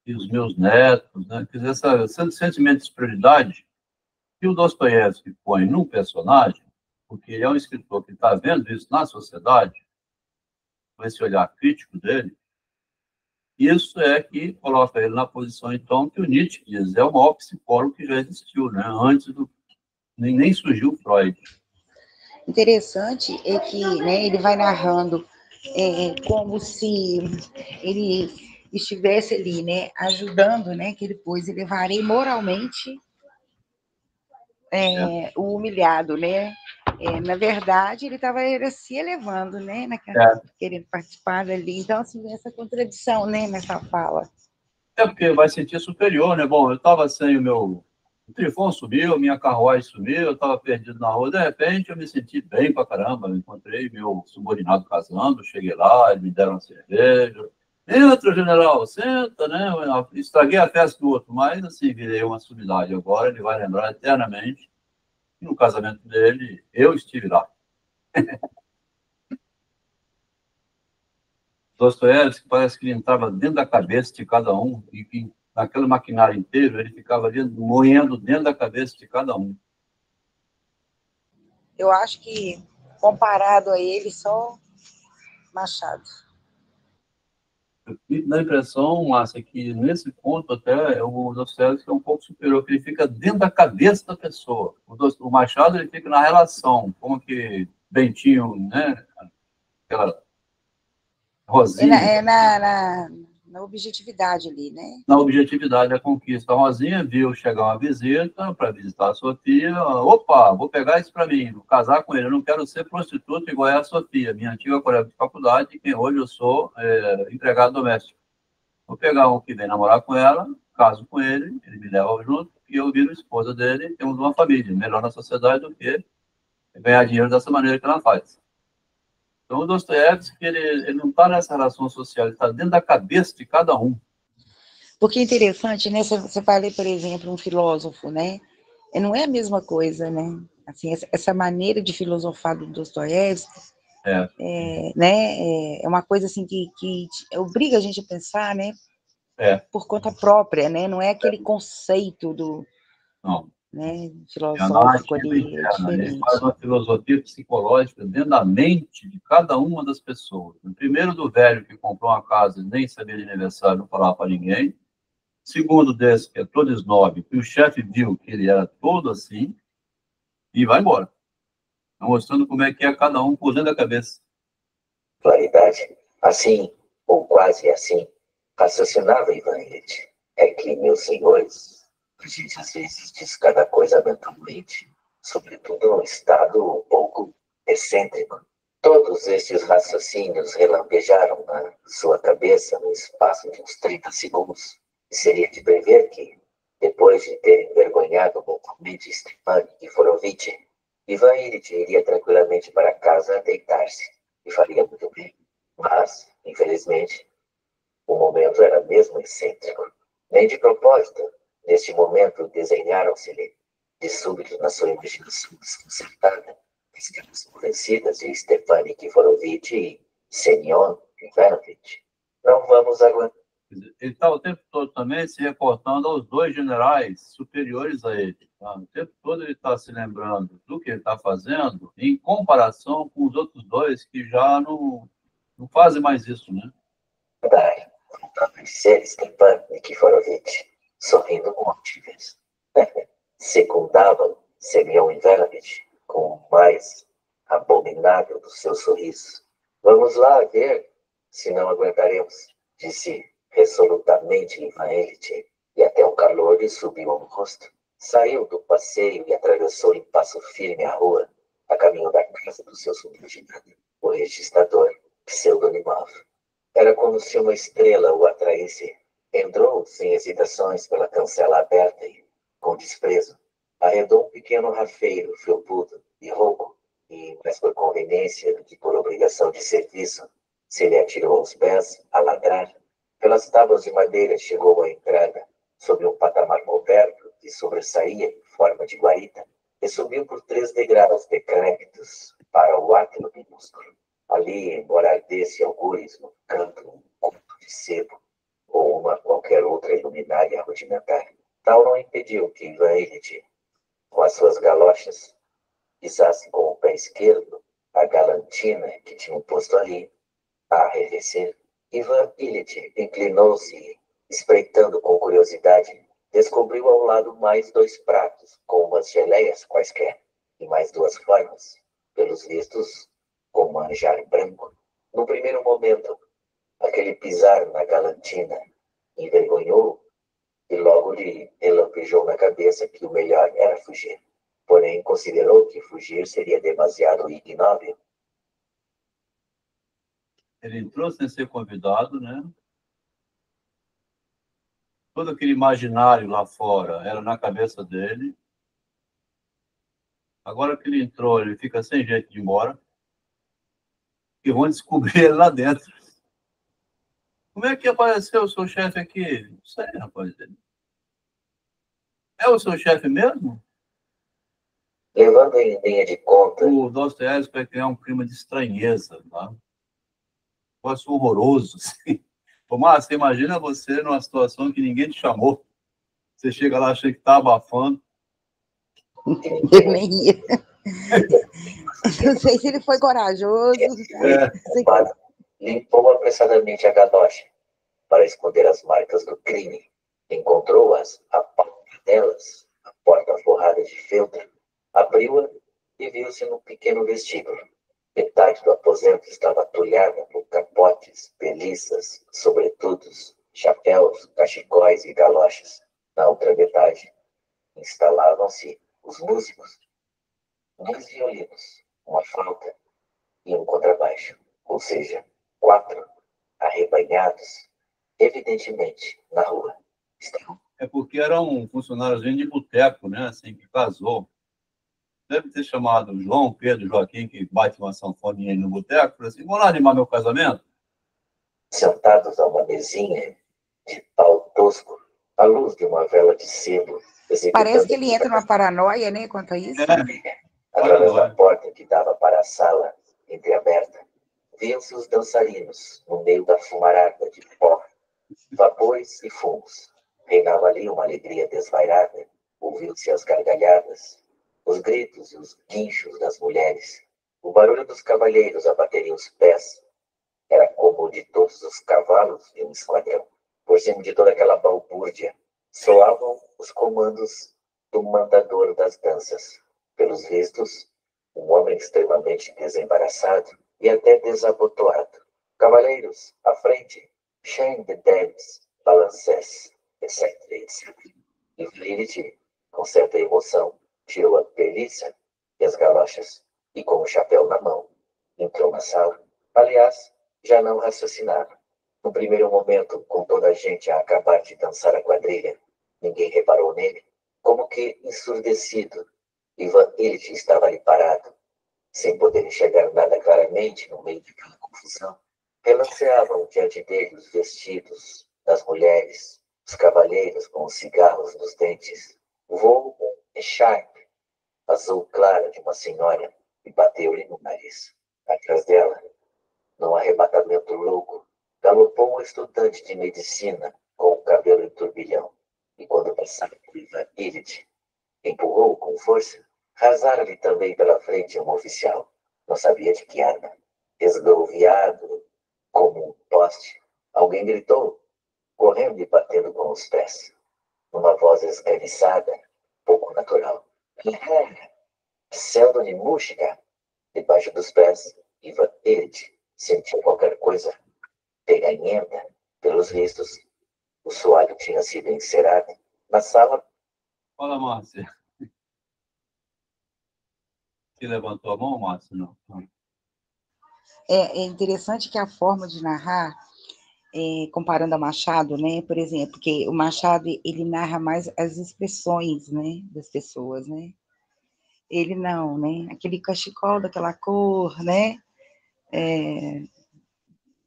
E os meus netos, né? Quer dizer, esse sentimento de superioridade que o Dostoiévski põe num personagem, porque ele é um escritor que está vendo isso na sociedade, com esse olhar crítico dele, isso é que coloca ele na posição, então, que o Nietzsche diz, é o maior psicólogo que já existiu, né? Antes do... Nem surgiu o Freud. Interessante é que, né, ele vai narrando como se ele estivesse ali, né, ajudando, né, que depois elevarei moralmente o humilhado, né? Na verdade, ele estava se elevando, né, querendo participar dali. Então, assim, essa contradição, né, nessa fala. É porque vai sentir superior, né? Bom, eu estava sem o meu... O Trifon sumiu, minha carruagem sumiu, eu estava perdido na rua, de repente eu me senti bem pra caramba, eu encontrei meu subordinado casando, cheguei lá, eles me deram uma cerveja. Entra, general, senta, né? Estraguei a festa do outro, mas assim, virei uma sumidade. Agora ele vai lembrar eternamente que no casamento dele, eu estive lá. Dostoiévski parece que ele entrava dentro da cabeça de cada um, e que naquele maquinário inteiro ele ficava ali moendo dentro da cabeça de cada um. Eu acho que, comparado a ele, só Machado. Eu fico na impressão, Márcia, que nesse ponto até o Dostoiévski é um pouco superior, porque ele fica dentro da cabeça da pessoa. O Machado ele fica na relação, como que Bentinho, né? Aquela Rosinha. Na objetividade ali, né? Na objetividade da conquista. A Rosinha viu chegar uma visita para visitar a Sofia. Opa, vou pegar isso para mim, vou casar com ele. Eu não quero ser prostituta igual a Sofia, minha antiga colega de faculdade, que hoje eu sou empregado doméstico. Vou pegar um que vem namorar com ela, caso com ele, ele me leva junto e eu viro esposa dele. Temos uma família, melhor na sociedade do que ganhar dinheiro dessa maneira que ela faz. Então, o Dostoiévski, ele não está nessa relação social, ele está dentro da cabeça de cada um. Porque é interessante, né? Você vai ler, por exemplo, um filósofo, né? Não é a mesma coisa, né? Assim, essa maneira de filosofar do Dostoiévski né? É uma coisa assim que obriga a gente a pensar, né? Por conta própria, né? Não é aquele conceito do... Não. Né, filosófico ali, é diferente. Ele faz uma filosofia psicológica dentro da mente de cada uma das pessoas. Primeiro, do velho que comprou uma casa e nem sabia de aniversário, não falava para ninguém. Segundo, desse que é todo snob, que o chefe viu que ele era todo assim e vai embora. Mostrando como é que é cada um por dentro da cabeça. Claridade. Assim, ou quase assim, raciocinava Ivan Ilitch. É que, meus senhores, a gente às vezes diz cada coisa mentalmente, sobretudo num estado um pouco excêntrico. Todos estes raciocínios relampejaram na sua cabeça no espaço de uns 30 segundos. E seria de prever que, depois de ter envergonhado mentalmente Stepan Nikiforovitch, Ivan Ilitch iria tranquilamente para casa deitar-se, e faria muito bem. Mas, infelizmente, o momento era mesmo excêntrico. Nem de propósito, neste momento desenharam-se-lhe, de súbito na sua imaginação desconcertada, as caras convencidas de Stepan Nikiforovitch e Semyon Ivanovitch. Não vamos aguentar. Ele está o tempo todo também se reportando aos dois generais superiores a ele. Tá? O tempo todo ele está se lembrando do que ele está fazendo em comparação com os outros dois que já não fazem mais isso, né? Voltava a ser Stepan Nikiforovitch, sorrindo com altivez. Secundavam Semyon Ivanovitch com o mais abominável dos seus sorrisos. Vamos lá ver se não aguentaremos, disse resolutamente Ivan Ilitch, e até o calor lhe subiu ao rosto. Saiu do passeio e atravessou em passo firme a rua, a caminho da casa do seu subordinado, o registrador Pseudonimov. Era como se uma estrela o atraísse. Entrou sem hesitações pela cancela aberta e, com desprezo, arredou um pequeno rafeiro felpudo e rouco, e, mais por conveniência do que por obrigação de serviço, se lhe atirou aos pés, a ladrar. Pelas tábuas de madeira chegou à entrada, sobre um patamar moderno que sobressaía em forma de guarita, e subiu por 3 degraus decrépitos para o átrio minúsculo. Ali, embora ardesse algures no canto um conto de sebo, ou uma qualquer outra iluminária rudimentar, tal não impediu que Ivan Ilitch, com as suas galochas, pisasse com o pé esquerdo a galantina que tinham posto ali, a arrefecer. Ivan Ilitch inclinou-se, espreitando com curiosidade. Descobriu ao lado mais 2 pratos, com umas geleias quaisquer, e mais 2 formas, pelos vistos, com manjar branco. No primeiro momento, aquele pisar na galantina envergonhou e logo lhe relampejou na cabeça que o melhor era fugir. Porém, considerou que fugir seria demasiado ignóbil. Ele entrou sem ser convidado, né? Todo aquele imaginário lá fora era na cabeça dele. Agora que ele entrou, ele fica sem jeito de ir embora. E vão descobrir ele lá dentro. Como é que apareceu o seu chefe aqui? Não sei, rapaz. É o seu chefe mesmo? Levando em linha de conta... O Dostoiévski vai criar um clima de estranheza, tá? Negócio horroroso, assim. Tomás, você imagina você numa situação que ninguém te chamou. Você chega lá, achando que tá abafando. Eu nem ia. Não sei se ele foi corajoso. Limpou apressadamente a galocha para esconder as marcas do crime. Encontrou-as, a palma delas, a porta forrada de feltro. Abriu-a e viu-se num pequeno vestíbulo. Metade do aposento estava atulhada por capotes, peliças, sobretudos, chapéus, cachecóis e galochas. Na outra metade, instalavam-se os músicos. 2 violinos, uma flauta e um contrabaixo. Ou seja, 4 arrebanhados, evidentemente, na rua. É porque era um funcionáriozinho de boteco, né? Assim, que casou. Deve ter chamado João, Pedro, Joaquim, que bate uma sanfoninha aí no boteco, falou assim, vamos lá animar meu casamento? Sentados a uma mesinha de pau tosco, à luz de uma vela de sebo. Parece que ele entra numa paranoia, né, quanto a isso. Através da porta que dava para a sala, entreaberta, viam-se os dançarinos no meio da fumarada de pó, vapores e fumos. Reinava ali uma alegria desvairada, ouviam-se as gargalhadas, os gritos e os guinchos das mulheres. O barulho dos cavalheiros a baterem os pés era como o de todos os cavalos de um esquadrão. Por cima de toda aquela balbúrdia, soavam os comandos do mandador das danças. Pelos vistos, um homem extremamente desembaraçado e até desabotoado. Cavaleiros, à frente, shame the dance, balances, etc, etc. E Lilith, com certa emoção, tirou a pelícia e as galochas, e com o chapéu na mão, entrou na sala. Aliás, já não raciocinava. No primeiro momento, com toda a gente a acabar de dançar a quadrilha, ninguém reparou nele. Como que ensurdecido, Ivan Ilitch estava ali parado, sem poder enxergar nada claramente no meio daquela confusão. Relanceavam diante dele os vestidos das mulheres, os cavalheiros com os cigarros nos dentes. Voou um echarpe azul claro de uma senhora e bateu-lhe no nariz. Atrás dela, num arrebatamento louco, galopou um estudante de medicina com o cabelo em turbilhão. E quando passava por Ivan Ilitch, empurrou com força, rasara-lhe também pela frente um oficial. Não sabia de que arma. Esgalviado como um poste, alguém gritou, correndo e batendo com os pés. Numa voz esganiçada, pouco natural. Pseudo de música. Debaixo dos pés, Ivan Ilitch sentiu qualquer coisa peganhenta. Pelos vistos, o soalho tinha sido encerado. Na sala... Fala, Márcia. Você levantou a mão, Márcia? Não. É interessante que a forma de narrar, comparando a Machado, né, por exemplo, que o Machado, ele narra mais as expressões, né, das pessoas, né? Ele não, né? Aquele cachecol daquela cor, né?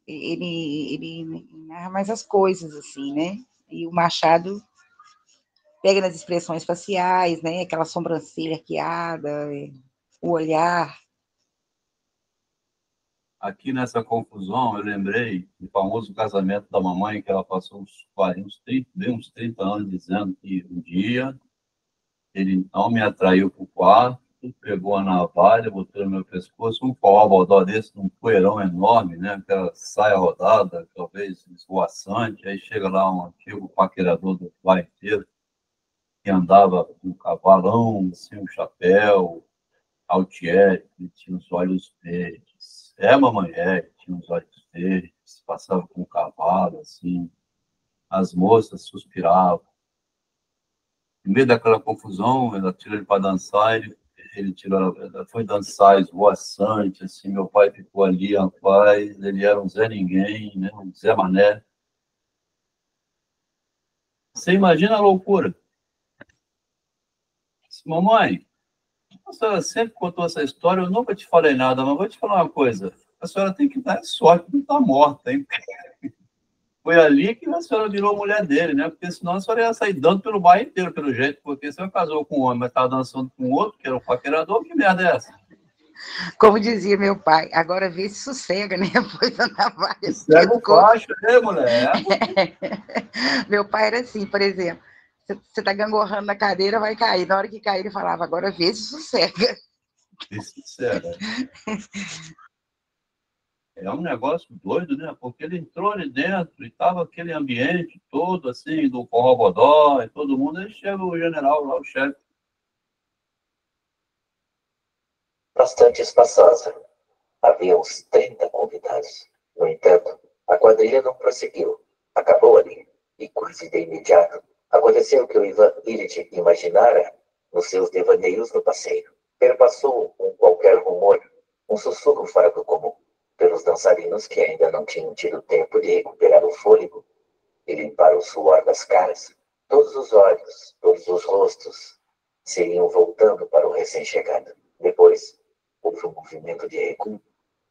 Ele narra mais as coisas, assim, né? E o Machado pega nas expressões faciais, né? Aquela sobrancelha arqueada, o olhar. Aqui nessa confusão, eu lembrei do famoso casamento da mamãe, que ela passou uns 30 anos dizendo que um dia ele não me atraiu para o quarto, tudo pegou a navalha, botou no meu pescoço, um pau-bodó desse, um poeirão enorme, né? Aquela saia rodada, talvez esvoaçante. Aí chega lá um antigo paquerador do bairro inteiro, que andava com um cavalão, assim, um chapéu, Altieri, que tinha os olhos verdes. É, mamãe, tinha os olhos verdes, passava com um cavalo, assim. As moças suspiravam. No meio daquela confusão, ela tirou ele para dançar, ele tirou, ela foi dançar esvoaçante, assim, meu pai ficou ali, rapaz, ele era um Zé Ninguém, né, um Zé Mané. Você imagina a loucura. Disse, mamãe, a senhora sempre contou essa história, eu nunca te falei nada, mas vou te falar uma coisa, a senhora tem que dar sorte de não estar morta, hein? Foi ali que a senhora virou mulher dele, né? Porque senão a senhora ia sair dando pelo bairro inteiro, pelo jeito, porque a senhora casou com um homem, mas estava dançando com outro, que era um paquerador, que merda é essa? Como dizia meu pai, agora vê se sossega, né? Pois a navalha Sossega o facho, né, mulher? Meu pai era assim, por exemplo, você tá gangorrando na cadeira, vai cair. Na hora que cair, ele falava, agora vê se sossega. Isso, sério. É um negócio doido, né? Porque ele entrou ali dentro e tava aquele ambiente todo, assim, do Corrobodó e todo mundo. Aí chega o general lá, o chefe. Bastante espaçosa. Havia uns 30 convidados. No entanto, a quadrilha não prosseguiu. Acabou ali. E quase de imediato, aconteceu o que o Ivan Illich imaginara nos seus devaneios no passeio. Perpassou um qualquer rumor, um sussurro fora do comum, pelos dançarinos que ainda não tinham tido tempo de recuperar o fôlego e limpar o suor das caras. Todos os olhos, todos os rostos se iam voltando para o recém-chegado. Depois, houve um movimento de recuo.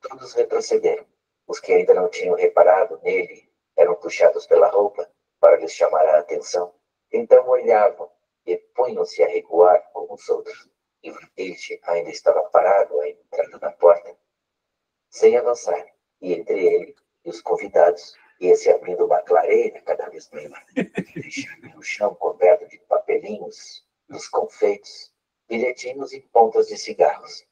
Todos retrocederam. Os que ainda não tinham reparado nele eram puxados pela roupa para lhes chamar a atenção. Então olhavam e punham-se a recuar como os outros. E Illich ainda estava parado à entrada da porta, sem avançar. E entre ele e os convidados ia se abrindo uma clareira cada vez maior, deixando no chão coberto de papelinhos, dos confeitos, bilhetinhos e pontas de cigarros.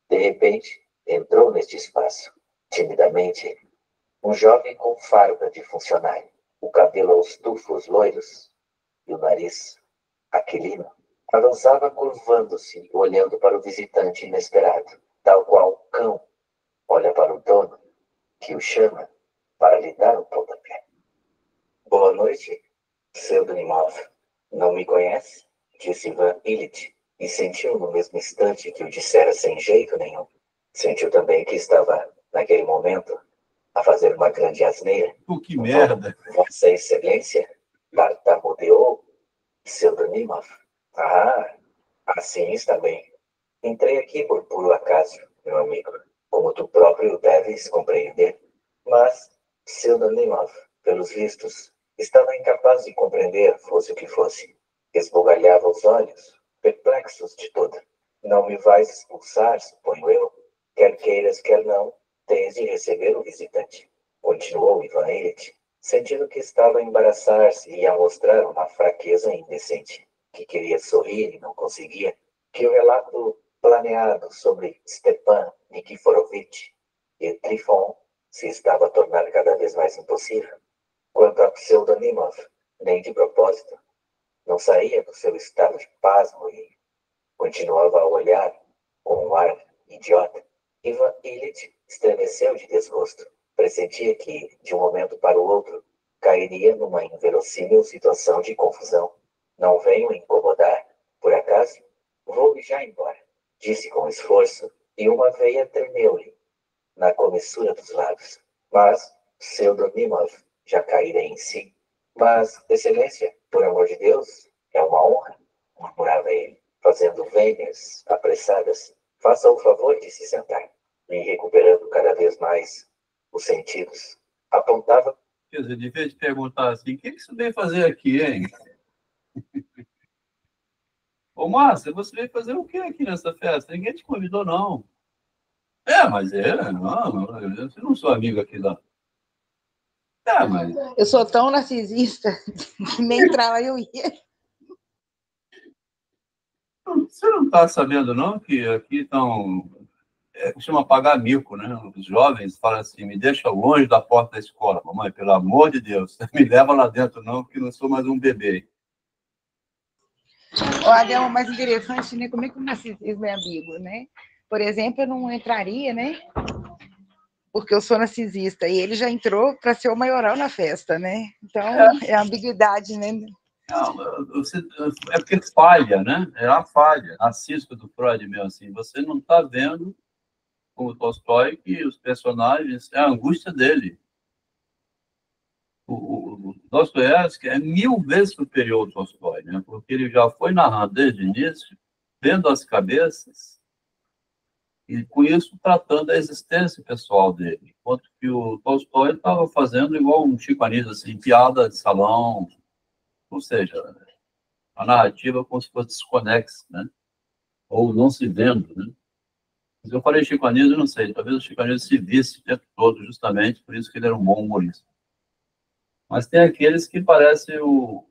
De repente, entrou neste espaço, timidamente, um jovem com farda de funcionário, o cabelo aos tufos loiros e o nariz aquilino. Avançava curvando-se e olhando para o visitante inesperado, tal qual um cão olha para o dono, que o chama para lhe dar um pontapé. Boa noite, Pseudonimov. Não me conhece? Disse Ivan Illich, e sentiu no mesmo instante que o dissera sem jeito nenhum. Sentiu também que estava, naquele momento, a fazer uma grande asneira. Que merda! Vossa Excelência, tartamudeou Pseudonimov. Assim está bem. Entrei aqui por puro acaso, meu amigo, como tu próprio deves compreender. Mas Pseudonimov, pelos vistos, estava incapaz de compreender, fosse o que fosse. Esbugalhava os olhos, perplexos de todo. Não me vais expulsar, suponho eu. Quer queiras, quer não, tens de receber o visitante. Continuou Ivan Illich, sentindo que estava a embaraçar-se e a mostrar uma fraqueza indecente, que queria sorrir e não conseguia, que o relato planeado sobre Stepan Nikiforovitch e Trifon se estava a tornar cada vez mais impossível. Quanto a Pseudonimov, nem de propósito, não saía do seu estado de pasmo e continuava a olhar com um ar idiota. Ivan Illich estremeceu de desgosto. Pressentia que, de um momento para o outro, cairia numa inverossímil situação de confusão. Não venho incomodar, por acaso? Vou já embora, disse com esforço, e uma veia tremeu-lhe na comissura dos lábios. Mas Pseudonimov já caíra em si. Mas, Excelência, por amor de Deus, é uma honra, murmurava ele, fazendo vênias apressadas. Faça o favor de se sentar. E recuperando cada vez mais os sentidos, apontava. Quer dizer, devia te perguntar assim, o que você veio fazer aqui, hein? Ô, Márcia, você veio fazer o que aqui nessa festa? Ninguém te convidou, não. Mas eu não sou amigo aqui, não. Mas... Eu sou tão narcisista que nem entrar lá eu ia. Você não está sabendo, não, que aqui estão... costuma pagar mico, né? Os jovens falam assim, me deixa longe da porta da escola. Mamãe, pelo amor de Deus, me leva lá dentro, não, que não sou mais um bebê. Olha, o mais interessante, né? Como é que o narcisismo é ambíguo, né? Por exemplo, eu não entraria, né? Porque eu sou narcisista, e ele já entrou para ser o maioral na festa, né? Então, é a ambiguidade, né? Não, é porque falha, né? É a falha, a cisca do Freud mesmo, assim. Você não está vendo, como Tolstói, que os personagens, é a angústia dele. O Dostoiévski é 1000 vezes superior ao Tolstói, né? Porque ele já foi narrando desde o início, vendo as cabeças, e com isso tratando a existência pessoal dele. Enquanto que o Tolstói estava fazendo igual um Chico Anísio, assim, piada de salão, ou seja, a narrativa como se fosse desconexa, né? Ou não se vendo, né? Mas eu falei Chico Anísio, eu não sei, talvez o Chico Anísio se visse o tempo todo, justamente por isso que ele era um bom humorista. Mas tem aqueles que parecem o...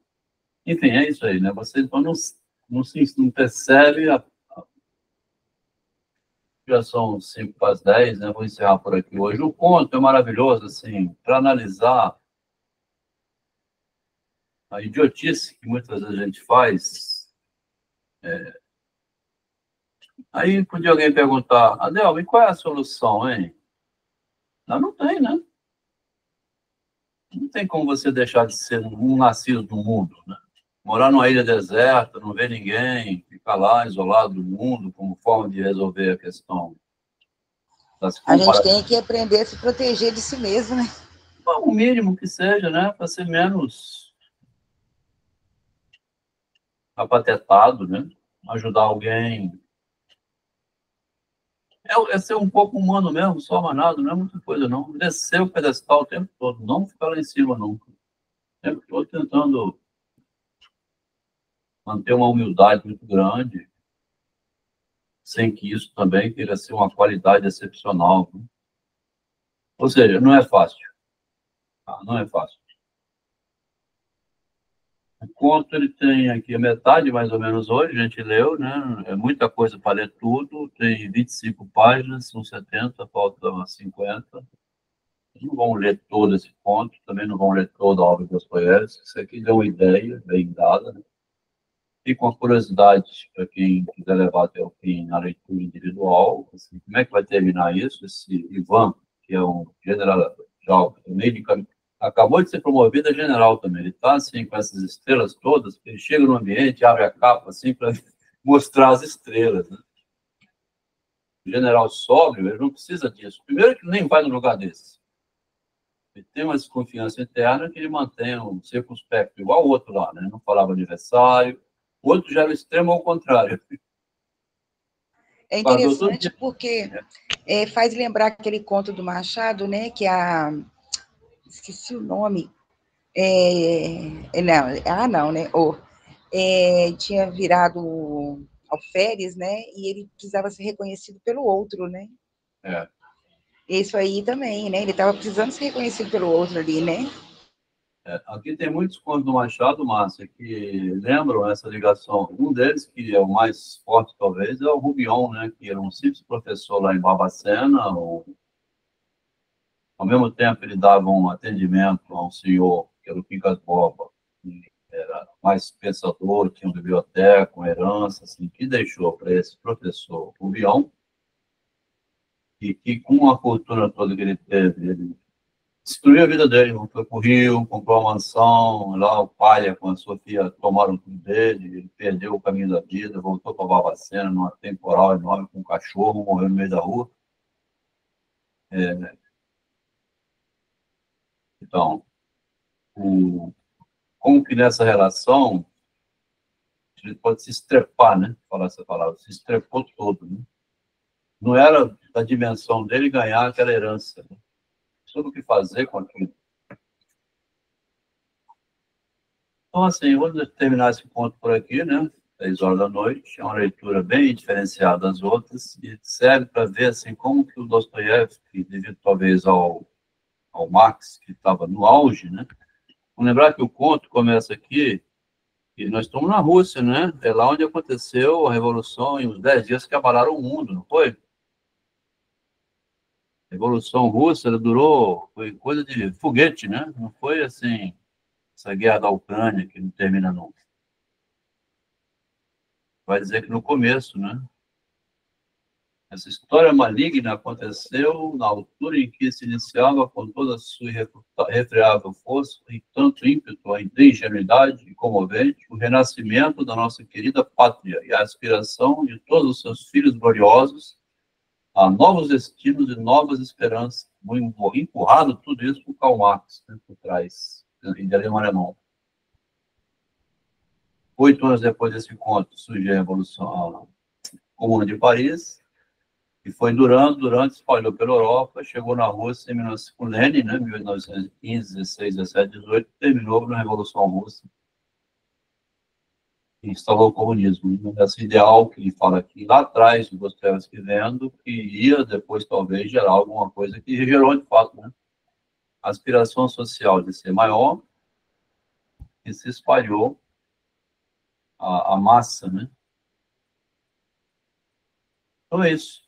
Enfim, é isso aí, né? Você então não percebe já são 5 para as 10, né? Vou encerrar por aqui hoje. O conto é maravilhoso, assim, para analisar a idiotice que muitas vezes a gente faz. Aí podia alguém perguntar, Adel, e qual é a solução, hein? Não tem, né? Não tem como você deixar de ser um nascido do mundo, né? Morar numa ilha deserta, não ver ninguém, ficar lá isolado do mundo como forma de resolver a questão das A gente comparações. tem que aprender a se proteger de si mesmo, né? O mínimo que seja, né? Para ser menos apatetado, né? Ajudar alguém. É ser um pouco humano mesmo, só amanado, não é muita coisa, não. Descer o pedestal o tempo todo, não ficar lá em cima nunca. O tempo todo tentando manter uma humildade muito grande, sem que isso também queira ser uma qualidade excepcional, né? Ou seja, não é fácil. Não é fácil. O conto ele tem aqui a metade, mais ou menos, hoje, a gente leu, né? É muita coisa para ler tudo, tem 25 páginas, são 70, faltam 50. Não vão ler todo esse conto, também não vão ler toda a obra de Dostoiévski. Isso aqui deu uma ideia bem dada, né? E com a curiosidade, para quem quiser levar até o fim na leitura individual, assim, como é que vai terminar isso? Esse Ivan, que é um general, já meio de caminho, acabou de ser promovido a general também. Ele está assim, com essas estrelas todas, ele chega no ambiente, abre a capa assim, para mostrar as estrelas, né? O general sóbrio, ele não precisa disso. Primeiro que nem vai no lugar desses. Ele tem uma desconfiança interna que ele mantém um circunspecto, igual o outro lá, né? Não falava aniversário. O outro já era o extremo ao contrário. É interessante porque faz lembrar aquele conto do Machado, né? Que esqueci o nome. Não, né? Tinha virado alferes, né? E ele precisava ser reconhecido pelo outro, né? Isso aí também, né? Ele estava precisando ser reconhecido pelo outro ali, né? Aqui tem muitos contos do Machado, Márcia, que lembram essa ligação. Um deles, que é o mais forte, talvez, é o Rubião, né? Que era um simples professor lá em Barbacena. Ao mesmo tempo, ele dava um atendimento a um senhor, que era o Quincas Borba, que era mais pensador, tinha uma biblioteca, uma herança, assim, que deixou para esse professor Rubião, e que com a fortuna toda que ele teve, ele destruiu a vida dele. Foi para o Rio, comprou uma mansão, lá o Palha com a Sofia tomaram tudo dele, ele perdeu o caminho da vida, voltou para Barbacena, numa temporal enorme com um cachorro, morreu no meio da rua. Então, como que nessa relação a gente pode se estrepar, né? Falar essa palavra, se estrepou todo, né? Não era da dimensão dele ganhar aquela herança, né? Sobre o que fazer com aquilo. Então, assim, eu vou terminar esse ponto por aqui, né? 10 horas da noite. É uma leitura bem diferenciada das outras e serve para ver, assim, como que o Dostoiévski, devido talvez ao Marx, que estava no auge, né? Vamos lembrar que o conto começa aqui E nós estamos na Rússia, né? É lá onde aconteceu a Revolução e os 10 dias que abalaram o mundo, não foi? A Revolução Russa, ela durou, foi coisa de foguete, né? Não foi assim, essa guerra da Ucrânia que não termina nunca. Vai dizer que no começo, né? Essa história maligna aconteceu na altura em que se iniciava com toda a sua irrefreável força e tanto ímpeto, ainda ingenuidade e comovente, o renascimento da nossa querida pátria e a aspiração de todos os seus filhos gloriosos a novos destinos e novas esperanças. Empurrado tudo isso por Karl Marx, né, por trás, de alemão. 8 anos depois desse encontro, surgiu a Revolução, a Comuna de Paris, e foi durante, espalhou pela Europa, chegou na Rússia em 19, com Lenin, né, 1915, 16, 17, 18, terminou na Revolução Russa, e instalou o comunismo. Esse ideal que ele fala aqui, lá atrás, o Dostoiévski vendo, que ia depois, talvez, gerar alguma coisa que gerou, de fato, né, a aspiração social de ser maior, e se espalhou a massa, né? Então é isso.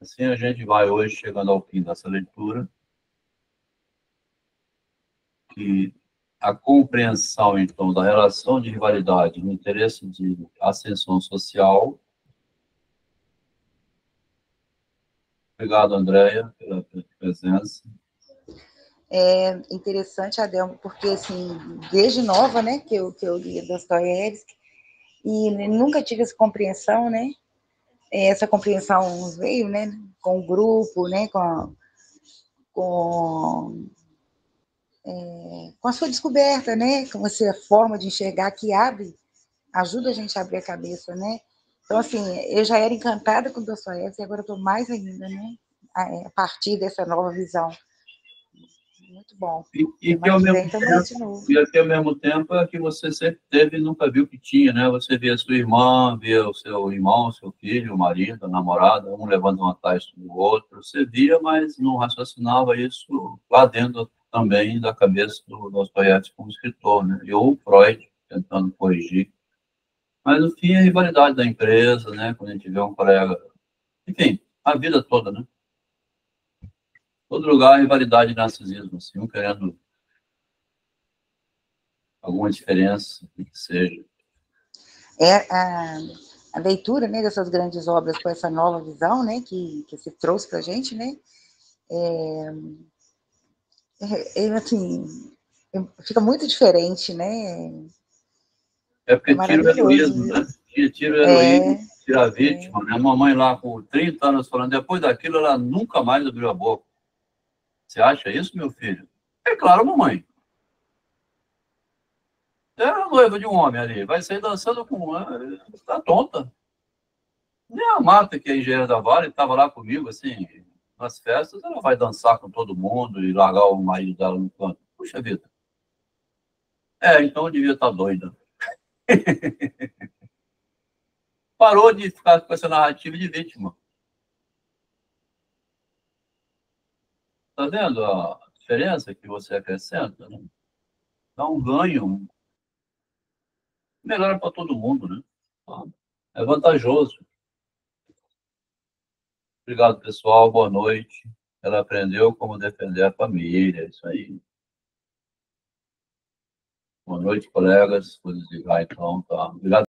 Assim a gente vai hoje chegando ao fim dessa leitura, que a compreensão, então, da relação de rivalidade no interesse de ascensão social. Obrigado, Andréia, pela presença. É interessante, Adelmo, porque, assim, desde nova, né, que eu li Dostoiévski, e nunca tive essa compreensão, né? Essa compreensão veio, né, com o grupo, né, com a sua descoberta, né, com a sua forma de enxergar que ajuda a gente a abrir a cabeça, né? Então, assim, eu já era encantada com Dostoiévski e agora estou mais ainda, né, a partir dessa nova visão. Muito bom. E que ao mesmo tempo é que você sempre teve e nunca viu que tinha, né? Você via a sua irmã, via o seu irmão, seu filho, o marido, a namorada, um levando vantagem do outro. Você via, mas não raciocinava isso lá dentro também da cabeça do Dostoiévski como escritor, né? E o Freud tentando corrigir. Mas, no fim, a rivalidade da empresa, né? Quando a gente vê um colega... Enfim, a vida toda, né? Todo lugar, rivalidade e narcisismo, assim, um querendo alguma diferença, que seja. A leitura, né, dessas grandes obras com essa nova visão, né, que se trouxe para a gente, né, assim, fica muito diferente, né? É porque tira o heroísmo, né? Tira o heroísmo, tira a vítima, né? A mamãe lá com 30 anos falando, depois daquilo ela nunca mais abriu a boca. Você acha isso, meu filho? É claro, mamãe. É a noiva de um homem ali, vai sair dançando com uma... Tá tonta. Nem a Marta, que é engenheira da Vale, estava lá comigo, assim, nas festas, ela vai dançar com todo mundo e largar o marido dela no canto. Puxa vida. Então eu devia estar doida. Parou de ficar com essa narrativa de vítima. Tá vendo a diferença que você acrescenta, né? Dá um ganho, melhora para todo mundo, né? É vantajoso. Obrigado, pessoal. Boa noite. Ela aprendeu como defender a família. É isso aí. Boa noite, colegas. Vou desligar, então. Tá. Obrigado.